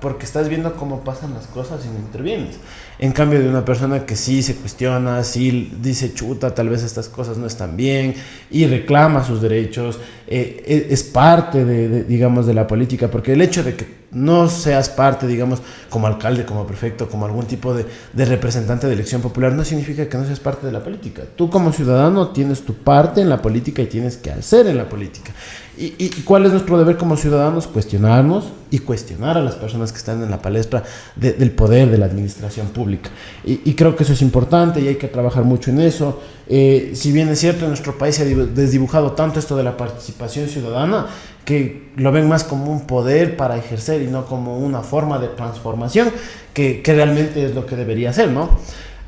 Speaker 1: porque estás viendo cómo pasan las cosas y no intervienes. En cambio de una persona que sí se cuestiona, sí dice chuta, tal vez estas cosas no están bien, y reclama sus derechos, es parte digamos, de la política, porque el hecho de que no seas parte, digamos, como alcalde, como prefecto, como algún tipo de representante de elección popular, no significa que no seas parte de la política. Tú como ciudadano tienes tu parte en la política y tienes que hacer en la política. ¿Y cuál es nuestro deber como ciudadanos? Cuestionarnos y cuestionar a las personas que están en la palestra del poder, de la administración pública. Y creo que eso es importante y hay que trabajar mucho en eso. Si bien es cierto, en nuestro país se ha desdibujado tanto esto de la participación ciudadana, que lo ven más como un poder para ejercer y no como una forma de transformación, que realmente es lo que debería ser, ¿no?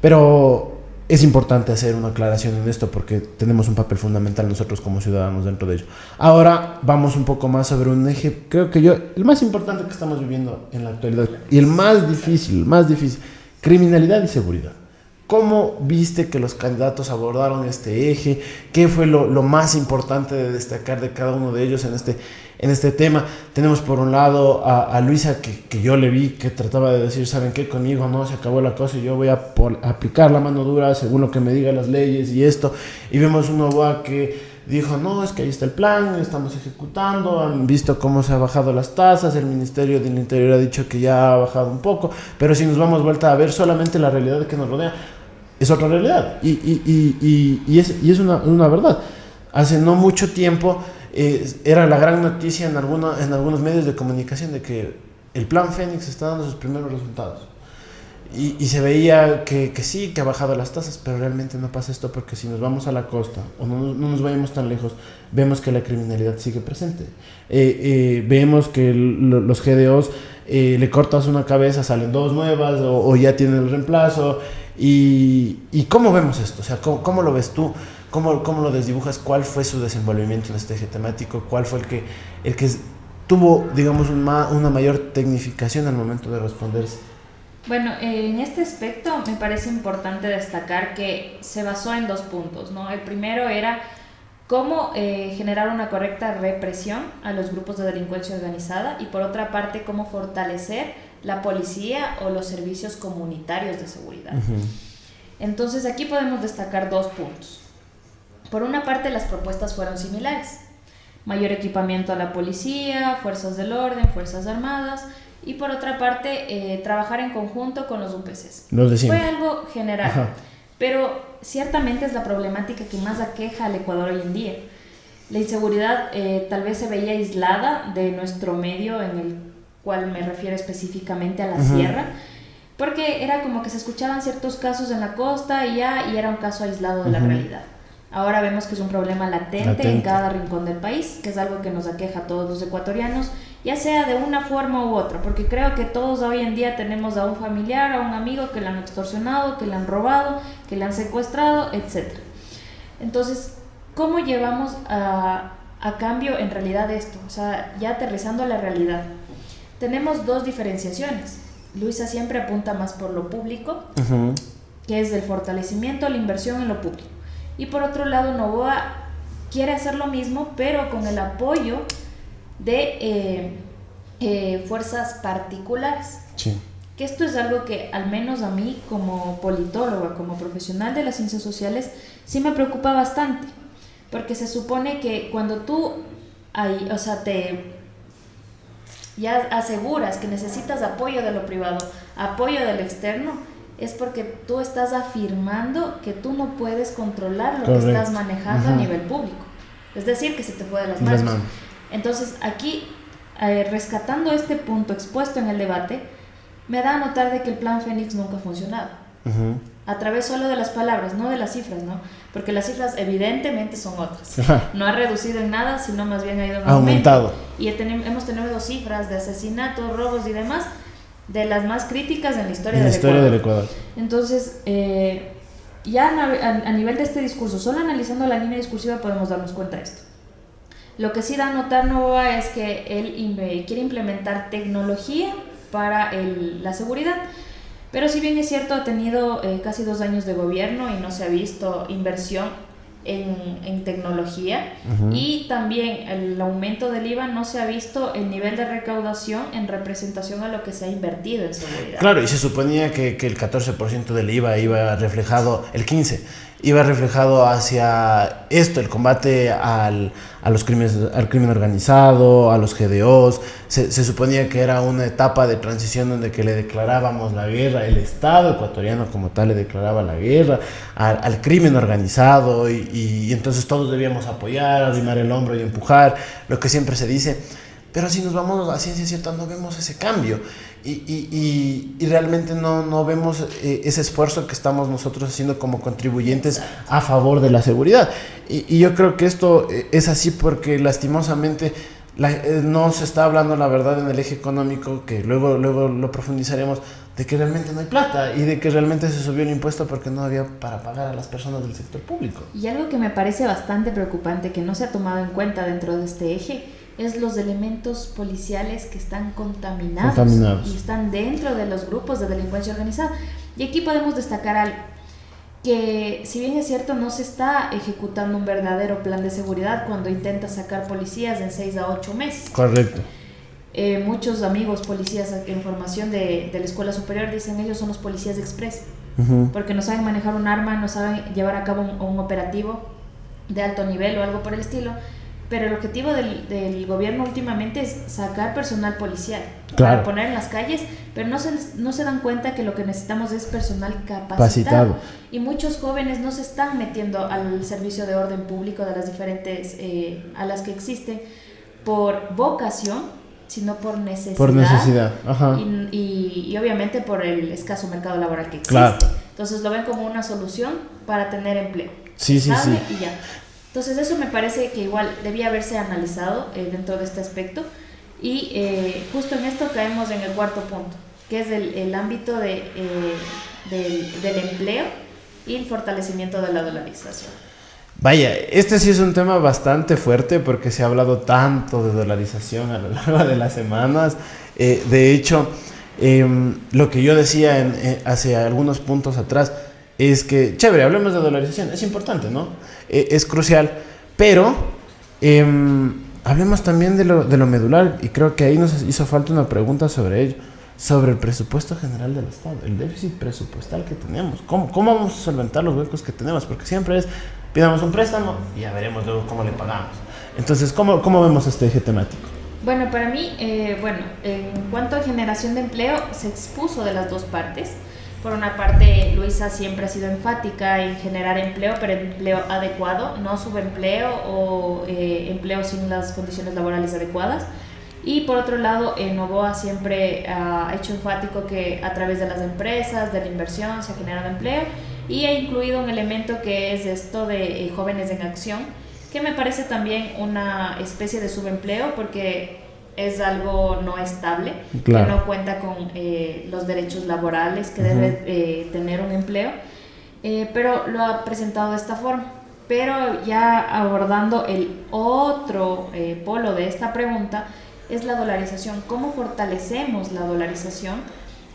Speaker 1: Pero es importante hacer una aclaración en esto porque tenemos un papel fundamental nosotros como ciudadanos dentro de ello. Ahora vamos un poco más sobre un eje, creo que el más importante que estamos viviendo en la actualidad y el más difícil, criminalidad y seguridad. ¿Cómo viste que los candidatos abordaron este eje? ¿Qué fue lo más importante de destacar de cada uno de ellos en este tema? Tenemos por un lado a Luisa, que yo le vi que trataba de decir, ¿saben qué? Conmigo no se acabó la cosa y yo voy a aplicar la mano dura según lo que me digan las leyes y esto. Y vemos un Novoa que dijo, no, es que ahí está el plan, estamos ejecutando, han visto cómo se han bajado las tasas, el Ministerio del Interior ha dicho que ya ha bajado un poco, pero si nos vamos vuelta a ver solamente la realidad que nos rodea, es otra realidad y es una verdad. Hace no mucho tiempo era la gran noticia en algunos medios de comunicación de que el plan Fénix está dando sus primeros resultados y se veía que sí, que ha bajado las tasas, pero realmente no pasa esto porque si nos vamos a la costa o no nos vayamos tan lejos, vemos que la criminalidad sigue presente. Vemos que los GDOs le cortas una cabeza, salen dos nuevas o ya tienen el reemplazo. ¿Y cómo vemos esto? O sea, ¿cómo lo ves tú? ¿Cómo lo desdibujas? ¿Cuál fue su desenvolvimiento en este eje temático? ¿Cuál fue el que tuvo, digamos, una mayor tecnificación al momento de responderse?
Speaker 2: Bueno, en este aspecto me parece importante destacar que se basó en dos puntos, ¿no? El primero era cómo generar una correcta represión a los grupos de delincuencia organizada y por otra parte cómo fortalecer la policía o los servicios comunitarios de seguridad. Entonces aquí podemos destacar dos puntos. Por una parte, las propuestas fueron similares: mayor equipamiento a la policía, fuerzas del orden, fuerzas armadas, y por otra parte trabajar en conjunto con los UPCs. Fue algo general, pero ciertamente es la problemática que más aqueja al Ecuador hoy en día. La inseguridad tal vez se veía aislada de nuestro medio, en el cual me refiero específicamente a la sierra, porque era como que se escuchaban ciertos casos en la costa y era un caso aislado de la realidad. Ahora vemos que es un problema latente en cada rincón del país, que es algo que nos aqueja a todos los ecuatorianos ya sea de una forma u otra, porque creo que todos hoy en día tenemos a un familiar, a un amigo que le han extorsionado, que le han robado, que le han secuestrado, etc. Entonces, ¿cómo llevamos a cambio en realidad esto? O sea, ya aterrizando a la realidad. Tenemos dos diferenciaciones. Luisa siempre apunta más por lo público, que es el fortalecimiento, la inversión en lo público. Y por otro lado, Novoa quiere hacer lo mismo, pero con el apoyo de fuerzas particulares.
Speaker 1: Sí.
Speaker 2: Que esto es algo que al menos a mí como politóloga, como profesional de las ciencias sociales, sí me preocupa bastante, porque se supone que cuando tú te ya aseguras que necesitas apoyo de lo privado, apoyo del externo, es porque tú estás afirmando que tú no puedes controlar lo que estás manejando a nivel público. Es decir, que se te fue de las manos. Entonces, aquí, rescatando este punto expuesto en el debate, me da a notar de que el Plan Fénix nunca ha funcionado. A través solo de las palabras, no de las cifras, ¿no? Porque las cifras evidentemente son otras. No ha reducido en nada, sino más bien ha ido en
Speaker 1: aumentado.
Speaker 2: Y hemos tenido cifras de asesinatos, robos y demás, de las más críticas en la historia del Ecuador. Entonces, ya a nivel de este discurso, solo analizando la línea discursiva podemos darnos cuenta de esto. Lo que sí da a notar Novoa es que él quiere implementar tecnología para la seguridad, pero si bien es cierto, ha tenido casi 2 años de gobierno y no se ha visto inversión en tecnología, y también el aumento del IVA, no se ha visto el nivel de recaudación en representación a lo que se ha invertido en seguridad.
Speaker 1: Claro, y se suponía que el 14% del IVA iba reflejado, el 15%, iba reflejado hacia esto, el combate al crimen organizado, a los GDOs. Se suponía que era una etapa de transición donde que le declarábamos la guerra, el Estado ecuatoriano como tal le declaraba la guerra al crimen organizado, y entonces todos debíamos apoyar, arrimar el hombro y empujar, lo que siempre se dice. Pero si nos vamos a ciencia cierta, no vemos ese cambio y realmente no vemos ese esfuerzo que estamos nosotros haciendo como contribuyentes a favor de la seguridad. Y yo creo que esto es así porque lastimosamente no se está hablando la verdad en el eje económico, que luego lo profundizaremos, de que realmente no hay plata y de que realmente se subió el impuesto porque no había para pagar a las personas del sector público.
Speaker 2: Y algo que me parece bastante preocupante, que no se ha tomado en cuenta dentro de este eje, es los elementos policiales que están contaminados y están dentro de los grupos de delincuencia organizada. Y aquí podemos destacar algo, que si bien es cierto, no se está ejecutando un verdadero plan de seguridad cuando intenta sacar policías en 6 a 8 meses.
Speaker 1: Correcto.
Speaker 2: Muchos amigos policías en formación de la escuela superior dicen ellos son los policías express, porque no saben manejar un arma, no saben llevar a cabo un operativo de alto nivel o algo por el estilo. Pero el objetivo del gobierno últimamente es sacar personal policial, para poner en las calles, pero no se dan cuenta que lo que necesitamos es personal capacitado. Y muchos jóvenes no se están metiendo al servicio de orden público de las diferentes, a las que existen, por vocación, sino por necesidad.
Speaker 1: Por necesidad, ajá.
Speaker 2: Y obviamente por el escaso mercado laboral que existe.
Speaker 1: Claro.
Speaker 2: Entonces lo ven como una solución para tener empleo.
Speaker 1: Sí.
Speaker 2: Y ya. Entonces eso me parece que igual debía haberse analizado dentro de este aspecto, y justo en esto caemos en el cuarto punto, que es el ámbito del empleo y el fortalecimiento de la dolarización.
Speaker 1: Vaya, este sí es un tema bastante fuerte porque se ha hablado tanto de dolarización a lo largo de las semanas. De hecho, lo que yo decía hace algunos puntos atrás es que, chévere, hablemos de dolarización, es importante, ¿no? Es crucial, pero hablemos también de lo medular, y creo que ahí nos hizo falta una pregunta sobre ello, sobre el presupuesto general del Estado, el déficit presupuestal que tenemos. ¿Cómo vamos a solventar los huecos que tenemos? Porque siempre es, pidamos un préstamo y ya veremos luego cómo le pagamos. Entonces, ¿cómo vemos este eje temático?
Speaker 2: Bueno, para mí, en cuanto a generación de empleo, se expuso de las dos partes. Por una parte, Luisa siempre ha sido enfática en generar empleo, pero empleo adecuado, no subempleo o empleo sin las condiciones laborales adecuadas. Y por otro lado, Novoa siempre ha hecho enfático que a través de las empresas, de la inversión, se ha generado empleo, y ha incluido un elemento que es esto de jóvenes en acción, que me parece también una especie de subempleo, porque es algo no estable,
Speaker 1: claro,
Speaker 2: que no cuenta con los derechos laborales que debe tener un empleo, pero lo ha presentado de esta forma. Pero ya abordando el otro polo de esta pregunta, es la dolarización. ¿Cómo fortalecemos la dolarización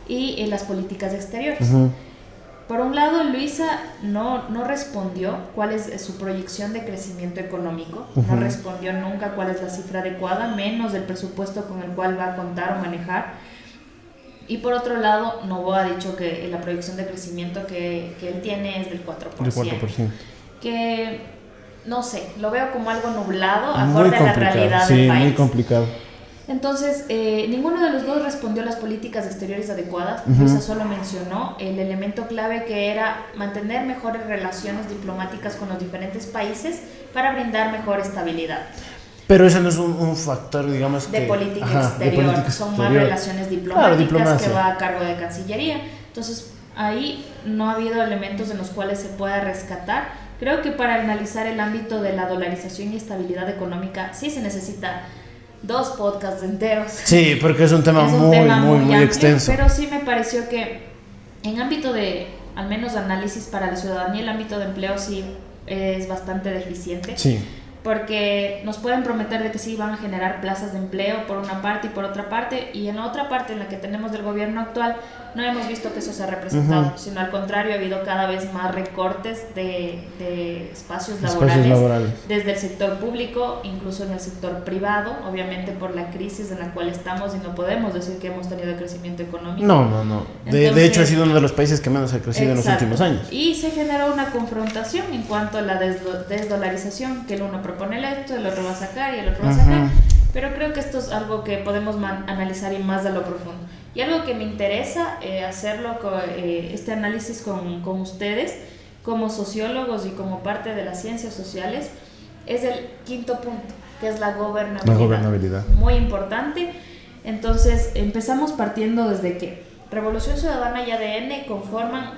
Speaker 2: y las políticas exteriores? Por un lado, Luisa no respondió cuál es su proyección de crecimiento económico, no respondió nunca cuál es la cifra adecuada, menos el presupuesto con el cual va a contar o manejar. Y por otro lado, Noboa ha dicho que la proyección de crecimiento que él tiene es del 4%.
Speaker 1: Del 4%.
Speaker 2: Que, no sé, lo veo como algo nublado, acorde a la realidad del país.
Speaker 1: Sí, muy complicado.
Speaker 2: Entonces, ninguno de los dos respondió a las políticas exteriores adecuadas. Luisa solo mencionó el elemento clave que era mantener mejores relaciones diplomáticas con los diferentes países para brindar mejor estabilidad.
Speaker 1: Pero eso no es un factor, digamos,
Speaker 2: de política exterior, son más relaciones diplomáticas, claro, que va a cargo de Cancillería. Entonces, ahí no ha habido elementos en los cuales se pueda rescatar. Creo que para analizar el ámbito de la dolarización y estabilidad económica sí se necesita 2 podcasts enteros.
Speaker 1: Sí, porque es un tema muy amplio, extenso.
Speaker 2: Pero sí me pareció que en ámbito de, al menos análisis para la ciudadanía, el ámbito de empleo sí es bastante deficiente.
Speaker 1: Sí.
Speaker 2: Porque nos pueden prometer de que sí van a generar plazas de empleo por una parte y por otra parte, y en la otra parte en la que tenemos del gobierno actual no hemos visto que eso se ha representado, sino al contrario, ha habido cada vez más recortes de espacios laborales desde el sector público, incluso en el sector privado, obviamente por la crisis en la cual estamos, y no podemos decir que hemos tenido crecimiento económico.
Speaker 1: No. De hecho, ha sido uno de los países que menos ha crecido en los últimos años.
Speaker 2: Y se generó una confrontación en cuanto a la desdolarización, que el uno propone esto, el otro va a sacar y el otro va a sacar. Pero creo que esto es algo que podemos analizar y más a lo profundo. Y algo que me interesa hacerlo, este análisis con ustedes, como sociólogos y como parte de las ciencias sociales, es el quinto punto, que es la gobernabilidad.
Speaker 1: La gobernabilidad.
Speaker 2: Muy importante. Entonces, empezamos partiendo desde que Revolución Ciudadana y ADN conforman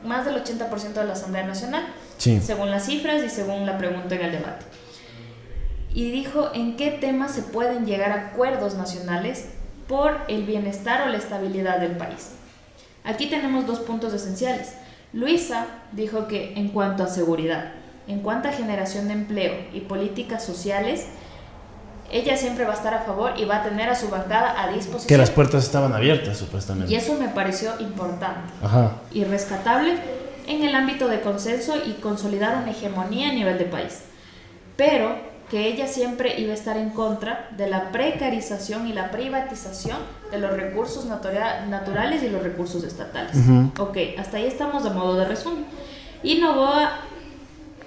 Speaker 2: más del 80% de la Asamblea Nacional, según las cifras y según la pregunta en el debate. Y dijo en qué temas se pueden llegar a acuerdos nacionales por el bienestar o la estabilidad del país. Aquí tenemos 2 puntos esenciales. Luisa dijo que en cuanto a seguridad, en cuanto a generación de empleo y políticas sociales, ella siempre va a estar a favor y va a tener a su bancada a disposición.
Speaker 1: Que las puertas estaban abiertas, supuestamente.
Speaker 2: Y eso me pareció importante y rescatable en el ámbito de consenso y consolidar una hegemonía a nivel de país. Pero que ella siempre iba a estar en contra de la precarización y la privatización de los recursos naturales y los recursos estatales. Ok, hasta ahí estamos de modo de resumen. Y Noboa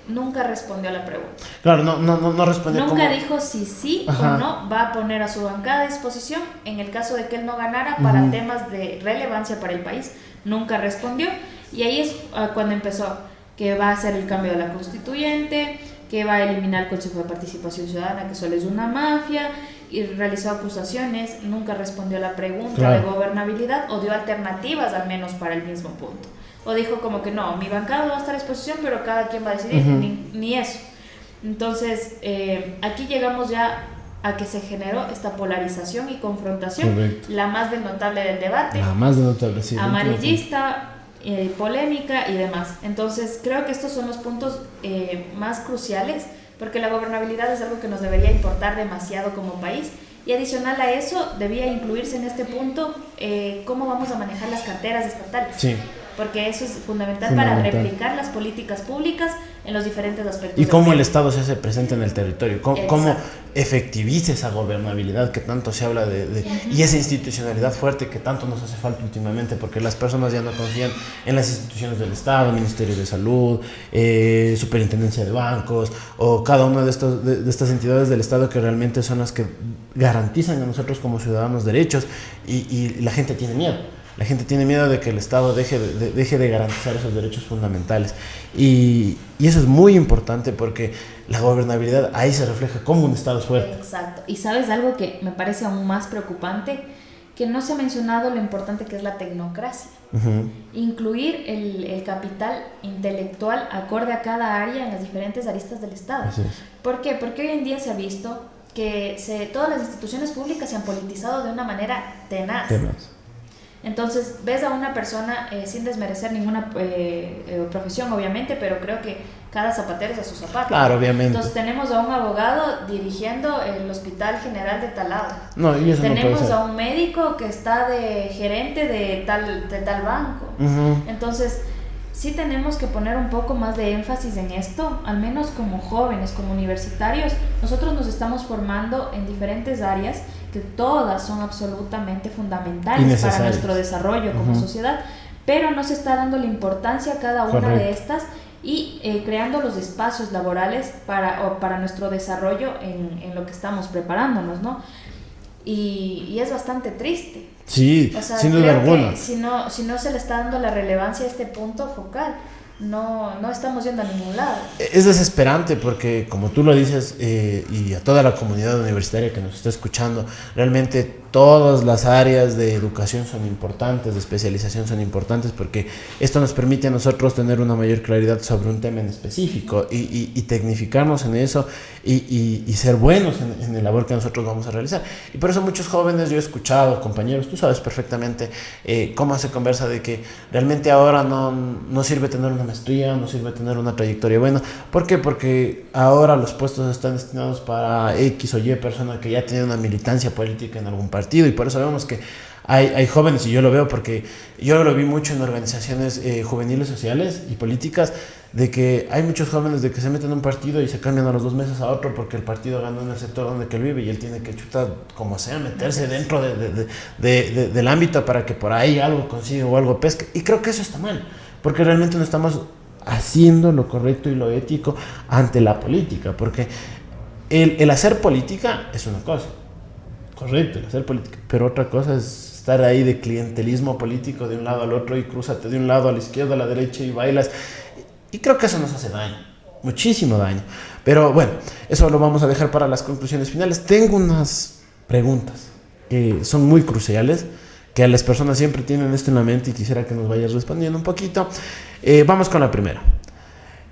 Speaker 2: nunca respondió a la pregunta.
Speaker 1: Claro, no respondió.
Speaker 2: Nunca dijo si sí o no va a poner a su bancada a disposición en el caso de que él no ganara para temas de relevancia para el país. Nunca respondió. Y ahí es cuando empezó, que va a hacer el cambio de la constituyente, que va a eliminar el Consejo de Participación Ciudadana, que solo es una mafia, y realizó acusaciones, nunca respondió a la pregunta de gobernabilidad, o dio alternativas al menos para el mismo punto. O dijo como que no, mi bancada va a estar a disposición, pero cada quien va a decidir, ni eso. Entonces, aquí llegamos ya a que se generó esta polarización y confrontación, la más denotable del debate,
Speaker 1: la más denotable, sí,
Speaker 2: amarillista, polémica y demás. Entonces creo que estos son los puntos más cruciales, porque la gobernabilidad es algo que nos debería importar demasiado como país, y adicional a eso debía incluirse en este punto cómo vamos a manejar las carteras estatales, porque eso es fundamental para replicar las políticas públicas en los diferentes aspectos.
Speaker 1: Y cómo el Estado se hace presente en el territorio, cómo efectiviza esa gobernabilidad que tanto se habla y esa institucionalidad fuerte que tanto nos hace falta últimamente, porque las personas ya no confían en las instituciones del Estado, Ministerio de Salud, Superintendencia de Bancos, o cada una de estas entidades del Estado que realmente son las que garantizan a nosotros como ciudadanos derechos, y la gente tiene miedo. La gente tiene miedo de que el Estado deje de garantizar esos derechos fundamentales. Y eso es muy importante, porque la gobernabilidad ahí se refleja como un Estado es fuerte.
Speaker 2: Exacto. Y ¿sabes algo que me parece aún más preocupante? Que no se ha mencionado lo importante que es la tecnocracia. Incluir el capital intelectual acorde a cada área en las diferentes aristas del Estado. ¿Por qué? Porque hoy en día se ha visto que todas las instituciones públicas se han politizado de una manera tenaz. Entonces, ves a una persona, sin desmerecer ninguna profesión, obviamente, pero creo que cada zapatero es a su zapato.
Speaker 1: Claro, obviamente.
Speaker 2: Entonces, tenemos a un abogado dirigiendo el Hospital General de tal lado.
Speaker 1: No, y eso
Speaker 2: tenemos
Speaker 1: no puede ser.
Speaker 2: a un médico que está de gerente de tal banco. Entonces, sí tenemos que poner un poco más de énfasis en esto, al menos como jóvenes, como universitarios. Nosotros nos estamos formando en diferentes áreas que todas son absolutamente fundamentales para nuestro desarrollo como sociedad, pero no se está dando la importancia a cada una de estas y creando los espacios laborales para nuestro desarrollo en lo que estamos preparándonos, ¿no? Y es bastante triste.
Speaker 1: Sí,
Speaker 2: o sea,
Speaker 1: sin duda alguna.
Speaker 2: Si no se le está dando la relevancia a este punto focal, no estamos yendo a ningún lado.
Speaker 1: Es desesperante porque, como tú lo dices, y a toda la comunidad universitaria que nos está escuchando, realmente todas las áreas de educación son importantes, de especialización son importantes, porque esto nos permite a nosotros tener una mayor claridad sobre un tema en específico y tecnificarnos en eso y ser buenos en el labor que nosotros vamos a realizar. Y por eso muchos jóvenes, yo he escuchado, compañeros, tú sabes perfectamente cómo se conversa de que realmente ahora no sirve tener una maestría, no sirve tener una trayectoria buena. ¿Por qué? Porque ahora los puestos están destinados para X o Y persona que ya tiene una militancia política en algún partido, y por eso vemos que hay jóvenes, y yo lo veo porque yo lo vi mucho en organizaciones juveniles sociales y políticas, de que hay muchos jóvenes de que se meten en un partido y se cambian a los 2 meses a otro porque el partido ganó en el sector donde que él vive y él tiene que chutar como sea, meterse dentro del ámbito para que por ahí algo consiga o algo pesque. Y creo que eso está mal, porque realmente no estamos haciendo lo correcto y lo ético ante la política, porque el hacer política es una cosa, correcto, el hacer política, pero otra cosa es estar ahí de clientelismo político de un lado al otro y crúzate de un lado a la izquierda, a la derecha y bailas, y creo que eso nos hace daño, muchísimo daño. Pero bueno, eso lo vamos a dejar para las conclusiones finales. Tengo unas preguntas que son muy cruciales, que a las personas siempre tienen esto en la mente y quisiera que nos vayas respondiendo un poquito. Vamos con la primera.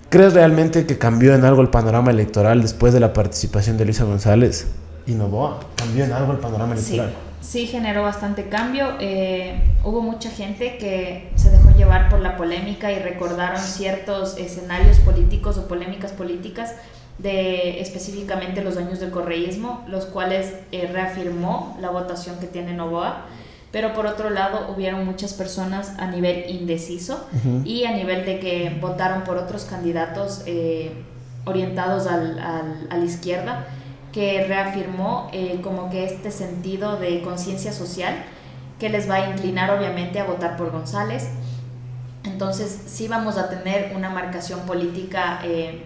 Speaker 1: ¿Crees realmente que cambió en algo el panorama electoral después de la participación de Luisa González y Noboa? ¿Cambió en algo el panorama electoral?
Speaker 2: Sí, generó bastante cambio. Hubo mucha gente que se dejó llevar por la polémica y recordaron ciertos escenarios políticos o polémicas políticas de específicamente los años del correísmo, los cuales reafirmó la votación que tiene Noboa. Pero por otro lado hubieron muchas personas a nivel indeciso y a nivel de que votaron por otros candidatos orientados a la izquierda, que reafirmó como que este sentido de conciencia social que les va a inclinar obviamente a votar por González. Entonces sí vamos a tener una marcación política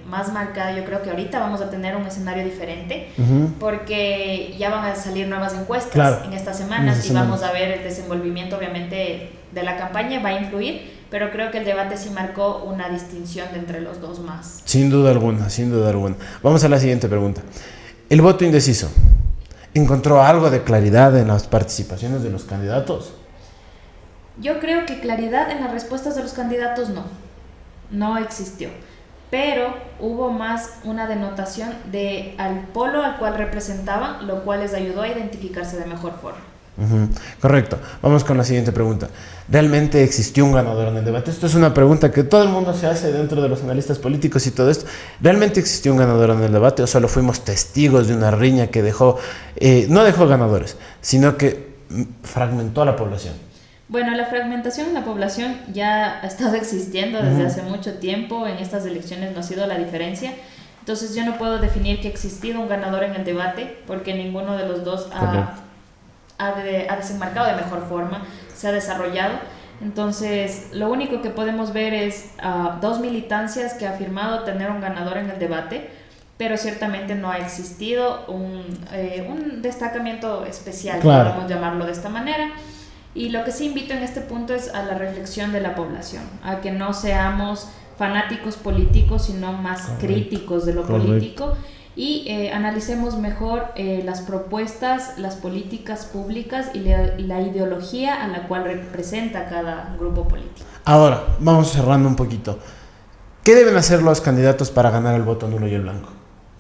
Speaker 2: más marcada. Yo creo que ahorita vamos a tener un escenario diferente porque ya van a salir nuevas encuestas en estas semanas y vamos a ver el desenvolvimiento obviamente de la campaña, va a influir, pero creo que el debate sí marcó una distinción de entre los dos más.
Speaker 1: Sin duda alguna, sin duda alguna. Vamos a la siguiente pregunta. ¿El voto indeciso encontró algo de claridad en las participaciones de los candidatos?
Speaker 2: Yo creo que claridad en las respuestas de los candidatos no existió, pero hubo más una denotación al polo al cual representaban, lo cual les ayudó a identificarse de mejor forma.
Speaker 1: Correcto. Vamos con la siguiente pregunta. ¿Realmente existió un ganador en el debate? Esto es una pregunta que todo el mundo se hace dentro de los analistas políticos y todo esto. ¿Realmente existió un ganador en el debate o solo fuimos testigos de una riña que no dejó ganadores, sino que fragmentó a la población?
Speaker 2: Bueno, la fragmentación en la población ya ha estado existiendo desde hace mucho tiempo. En estas elecciones no ha sido la diferencia. Entonces yo no puedo definir que ha existido un ganador en el debate porque ninguno de los dos ha desenmarcado de mejor forma, se ha desarrollado. Entonces lo único que podemos ver es dos militancias que ha afirmado tener un ganador en el debate, pero ciertamente no ha existido un destacamiento especial, podemos llamarlo de esta manera. Y lo que sí invito en este punto es a la reflexión de la población, a que no seamos fanáticos políticos, sino más críticos de lo político y analicemos mejor las propuestas, las políticas públicas y la ideología a la cual representa cada grupo político.
Speaker 1: Ahora, vamos cerrando un poquito. ¿Qué deben hacer los candidatos para ganar el voto nulo y el blanco?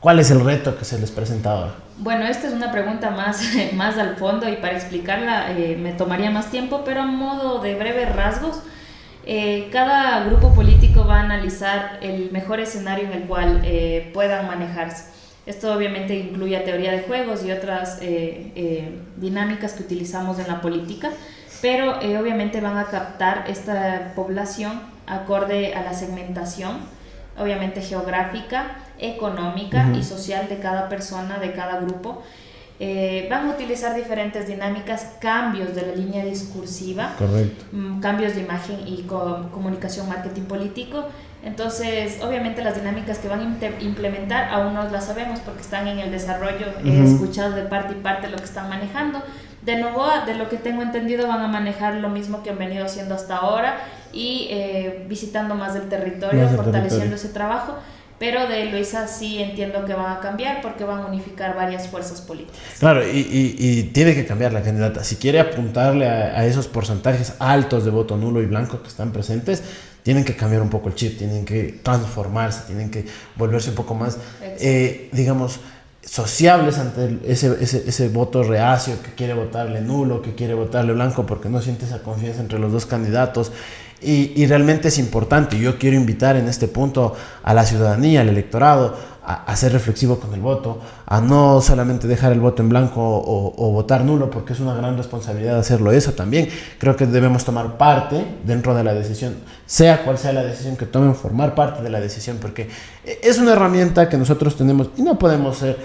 Speaker 1: ¿Cuál es el reto que se les presenta ahora?
Speaker 2: Bueno, esta es una pregunta más al fondo y para explicarla me tomaría más tiempo, pero a modo de breves rasgos, cada grupo político va a analizar el mejor escenario en el cual puedan manejarse. Esto obviamente incluye teoría de juegos y otras dinámicas que utilizamos en la política, pero obviamente van a captar esta población acorde a la segmentación, obviamente geográfica, económica y social de cada persona, de cada grupo. Van a utilizar diferentes dinámicas, cambios de la línea discursiva.
Speaker 1: Correcto.
Speaker 2: Cambios de imagen y comunicación, marketing político. Entonces, obviamente las dinámicas que van a implementar aún no las sabemos porque están en el desarrollo. He escuchado de parte y parte lo que están manejando. De Novoa, de lo que tengo entendido, van a manejar lo mismo que han venido haciendo hasta ahora y visitando más del territorio, fortaleciendo ese trabajo. Pero de Luisa sí entiendo que van a cambiar porque van a unificar varias fuerzas políticas.
Speaker 1: Claro, y tiene que cambiar la candidata. Si quiere apuntarle a esos porcentajes altos de voto nulo y blanco que están presentes, tienen que cambiar un poco el chip, tienen que transformarse, tienen que volverse un poco más, digamos, sociables ante ese voto reacio que quiere votarle nulo, que quiere votarle blanco porque no siente esa confianza entre los dos candidatos. Y realmente es importante. Yo quiero invitar en este punto a la ciudadanía, al electorado, a ser reflexivo con el voto, a no solamente dejar el voto en blanco o votar nulo, porque es una gran responsabilidad hacerlo eso también. Creo que debemos tomar parte dentro de la decisión, sea cual sea la decisión que tomen, formar parte de la decisión, porque es una herramienta que nosotros tenemos y no podemos ser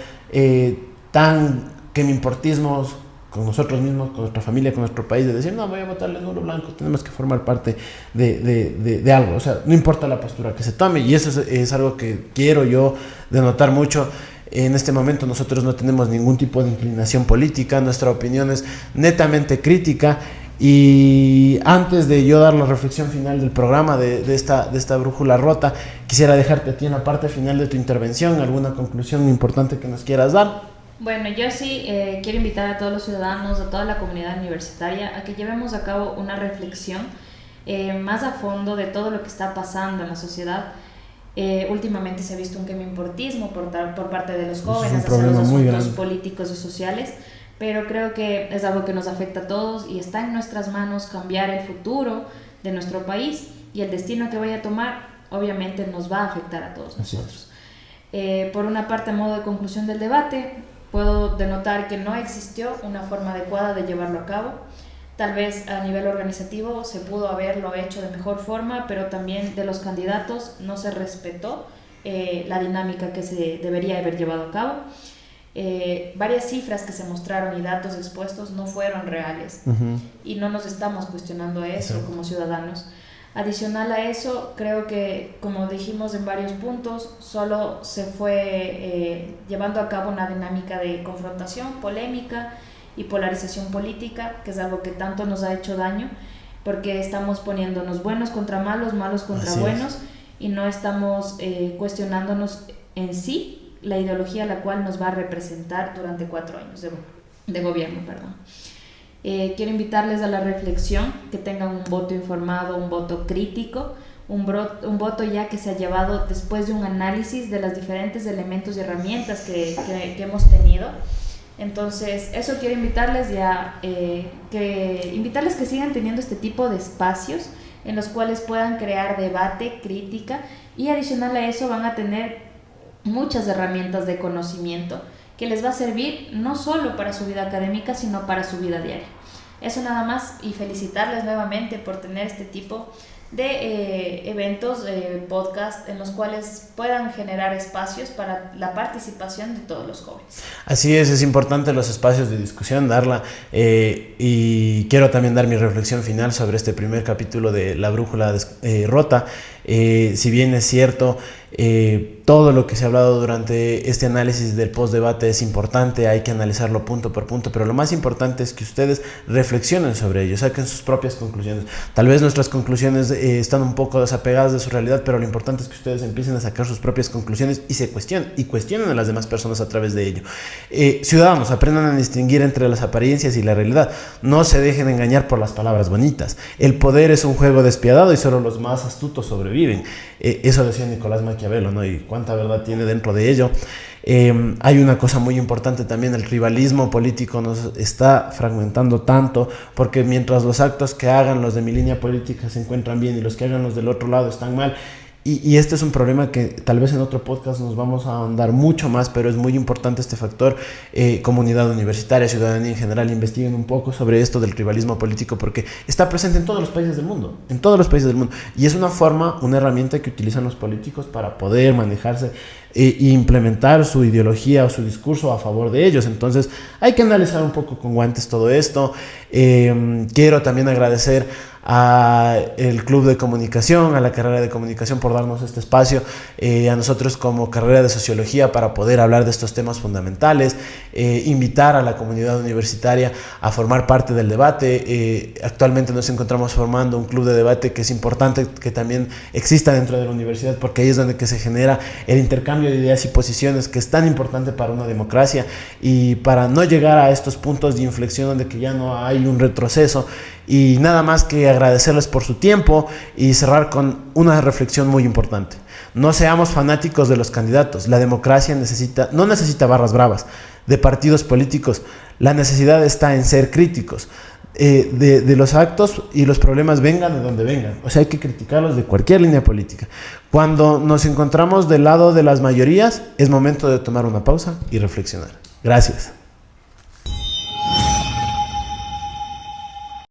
Speaker 1: tan que me importismos con nosotros mismos, con nuestra familia, con nuestro país, de decir, no, voy a votarle nulo blanco, tenemos que formar parte de algo, o sea, no importa la postura que se tome, y eso es algo que quiero yo denotar mucho. En este momento nosotros no tenemos ningún tipo de inclinación política, nuestra opinión es netamente crítica, y antes de yo dar la reflexión final del programa de esta brújula rota, quisiera dejarte a ti en la parte final de tu intervención, alguna conclusión importante que nos quieras dar.
Speaker 2: Bueno, yo sí quiero invitar a todos los ciudadanos, a toda la comunidad universitaria, a que llevemos a cabo una reflexión más a fondo de todo lo que está pasando en la sociedad. Últimamente se ha visto un quemiportismo por parte de los jóvenes hacia los asuntos políticos y sociales, pero creo que es algo que nos afecta a todos y está en nuestras manos cambiar el futuro de nuestro país, y el destino que vaya a tomar obviamente nos va a afectar a todos nosotros. Por una parte, a modo de conclusión del debate, puedo denotar que no existió una forma adecuada de llevarlo a cabo. Tal vez a nivel organizativo se pudo haberlo hecho de mejor forma, pero también de los candidatos no se respetó la dinámica que se debería haber llevado a cabo. Varias cifras que se mostraron y datos expuestos no fueron reales, y no nos estamos cuestionando eso como ciudadanos. Adicional a eso, creo que, como dijimos en varios puntos, solo se fue llevando a cabo una dinámica de confrontación, polémica y polarización política, que es algo que tanto nos ha hecho daño, porque estamos poniéndonos buenos contra malos, malos contra buenos, y no estamos cuestionándonos en sí la ideología la cual nos va a representar durante 4 años de gobierno, perdón. Quiero invitarles a la reflexión, que tengan un voto informado, un voto crítico, un voto ya que se ha llevado después de un análisis de los diferentes elementos y herramientas que hemos tenido. Entonces, eso quiero invitarles que sigan teniendo este tipo de espacios en los cuales puedan crear debate, crítica, y adicional a eso van a tener muchas herramientas de conocimiento que les va a servir no solo para su vida académica, sino para su vida diaria. Eso nada más, y felicitarles nuevamente por tener este tipo de eventos, podcast, en los cuales puedan generar espacios para la participación de todos los jóvenes.
Speaker 1: Así es importante los espacios de discusión, darla, y quiero también dar mi reflexión final sobre este primer capítulo de La Brújula Rota. Si bien es cierto, todo lo que se ha hablado durante este análisis del post-debate es importante, hay que analizarlo punto por punto, pero lo más importante es que ustedes reflexionen sobre ello, saquen sus propias conclusiones. Tal vez nuestras conclusiones están un poco desapegadas de su realidad, pero lo importante es que ustedes empiecen a sacar sus propias conclusiones y se cuestionen a las demás personas a través de ello. Ciudadanos, aprendan a distinguir entre las apariencias y la realidad. No se dejen engañar por las palabras bonitas. El poder es un juego despiadado y solo los más astutos sobreviven. Eso decía Nicolás Maquiavelo. Maquiavelo, ¿no? Y cuánta verdad tiene dentro de ello. Hay una cosa muy importante también, el rivalismo político nos está fragmentando tanto, porque mientras los actos que hagan los de mi línea política se encuentran bien y los que hagan los del otro lado están mal. Y este es un problema que tal vez en otro podcast nos vamos a ahondar mucho más, pero es muy importante este factor. Comunidad universitaria, ciudadanía en general, investiguen un poco sobre esto del rivalismo político, porque está presente en todos los países del mundo, en todos los países del mundo. Y es una forma, una herramienta que utilizan los políticos para poder manejarse e implementar su ideología o su discurso a favor de ellos. Entonces hay que analizar un poco con guantes todo esto. Quiero también agradecer al Club de Comunicación, a la carrera de Comunicación por darnos este espacio, a nosotros como carrera de Sociología para poder hablar de estos temas fundamentales, invitar a la comunidad universitaria a formar parte del debate. Actualmente nos encontramos formando un club de debate que es importante que también exista dentro de la universidad, porque ahí es donde que se genera el intercambio de ideas y posiciones, que es tan importante para una democracia y para no llegar a estos puntos de inflexión donde que ya no hay un retroceso. Y nada más que agradecerles por su tiempo y cerrar con una reflexión muy importante. No seamos fanáticos de los candidatos. La democracia no necesita barras bravas de partidos políticos. La necesidad está en ser críticos de los actos y los problemas vengan de donde vengan. O sea, hay que criticarlos de cualquier línea política. Cuando nos encontramos del lado de las mayorías, es momento de tomar una pausa y reflexionar. Gracias.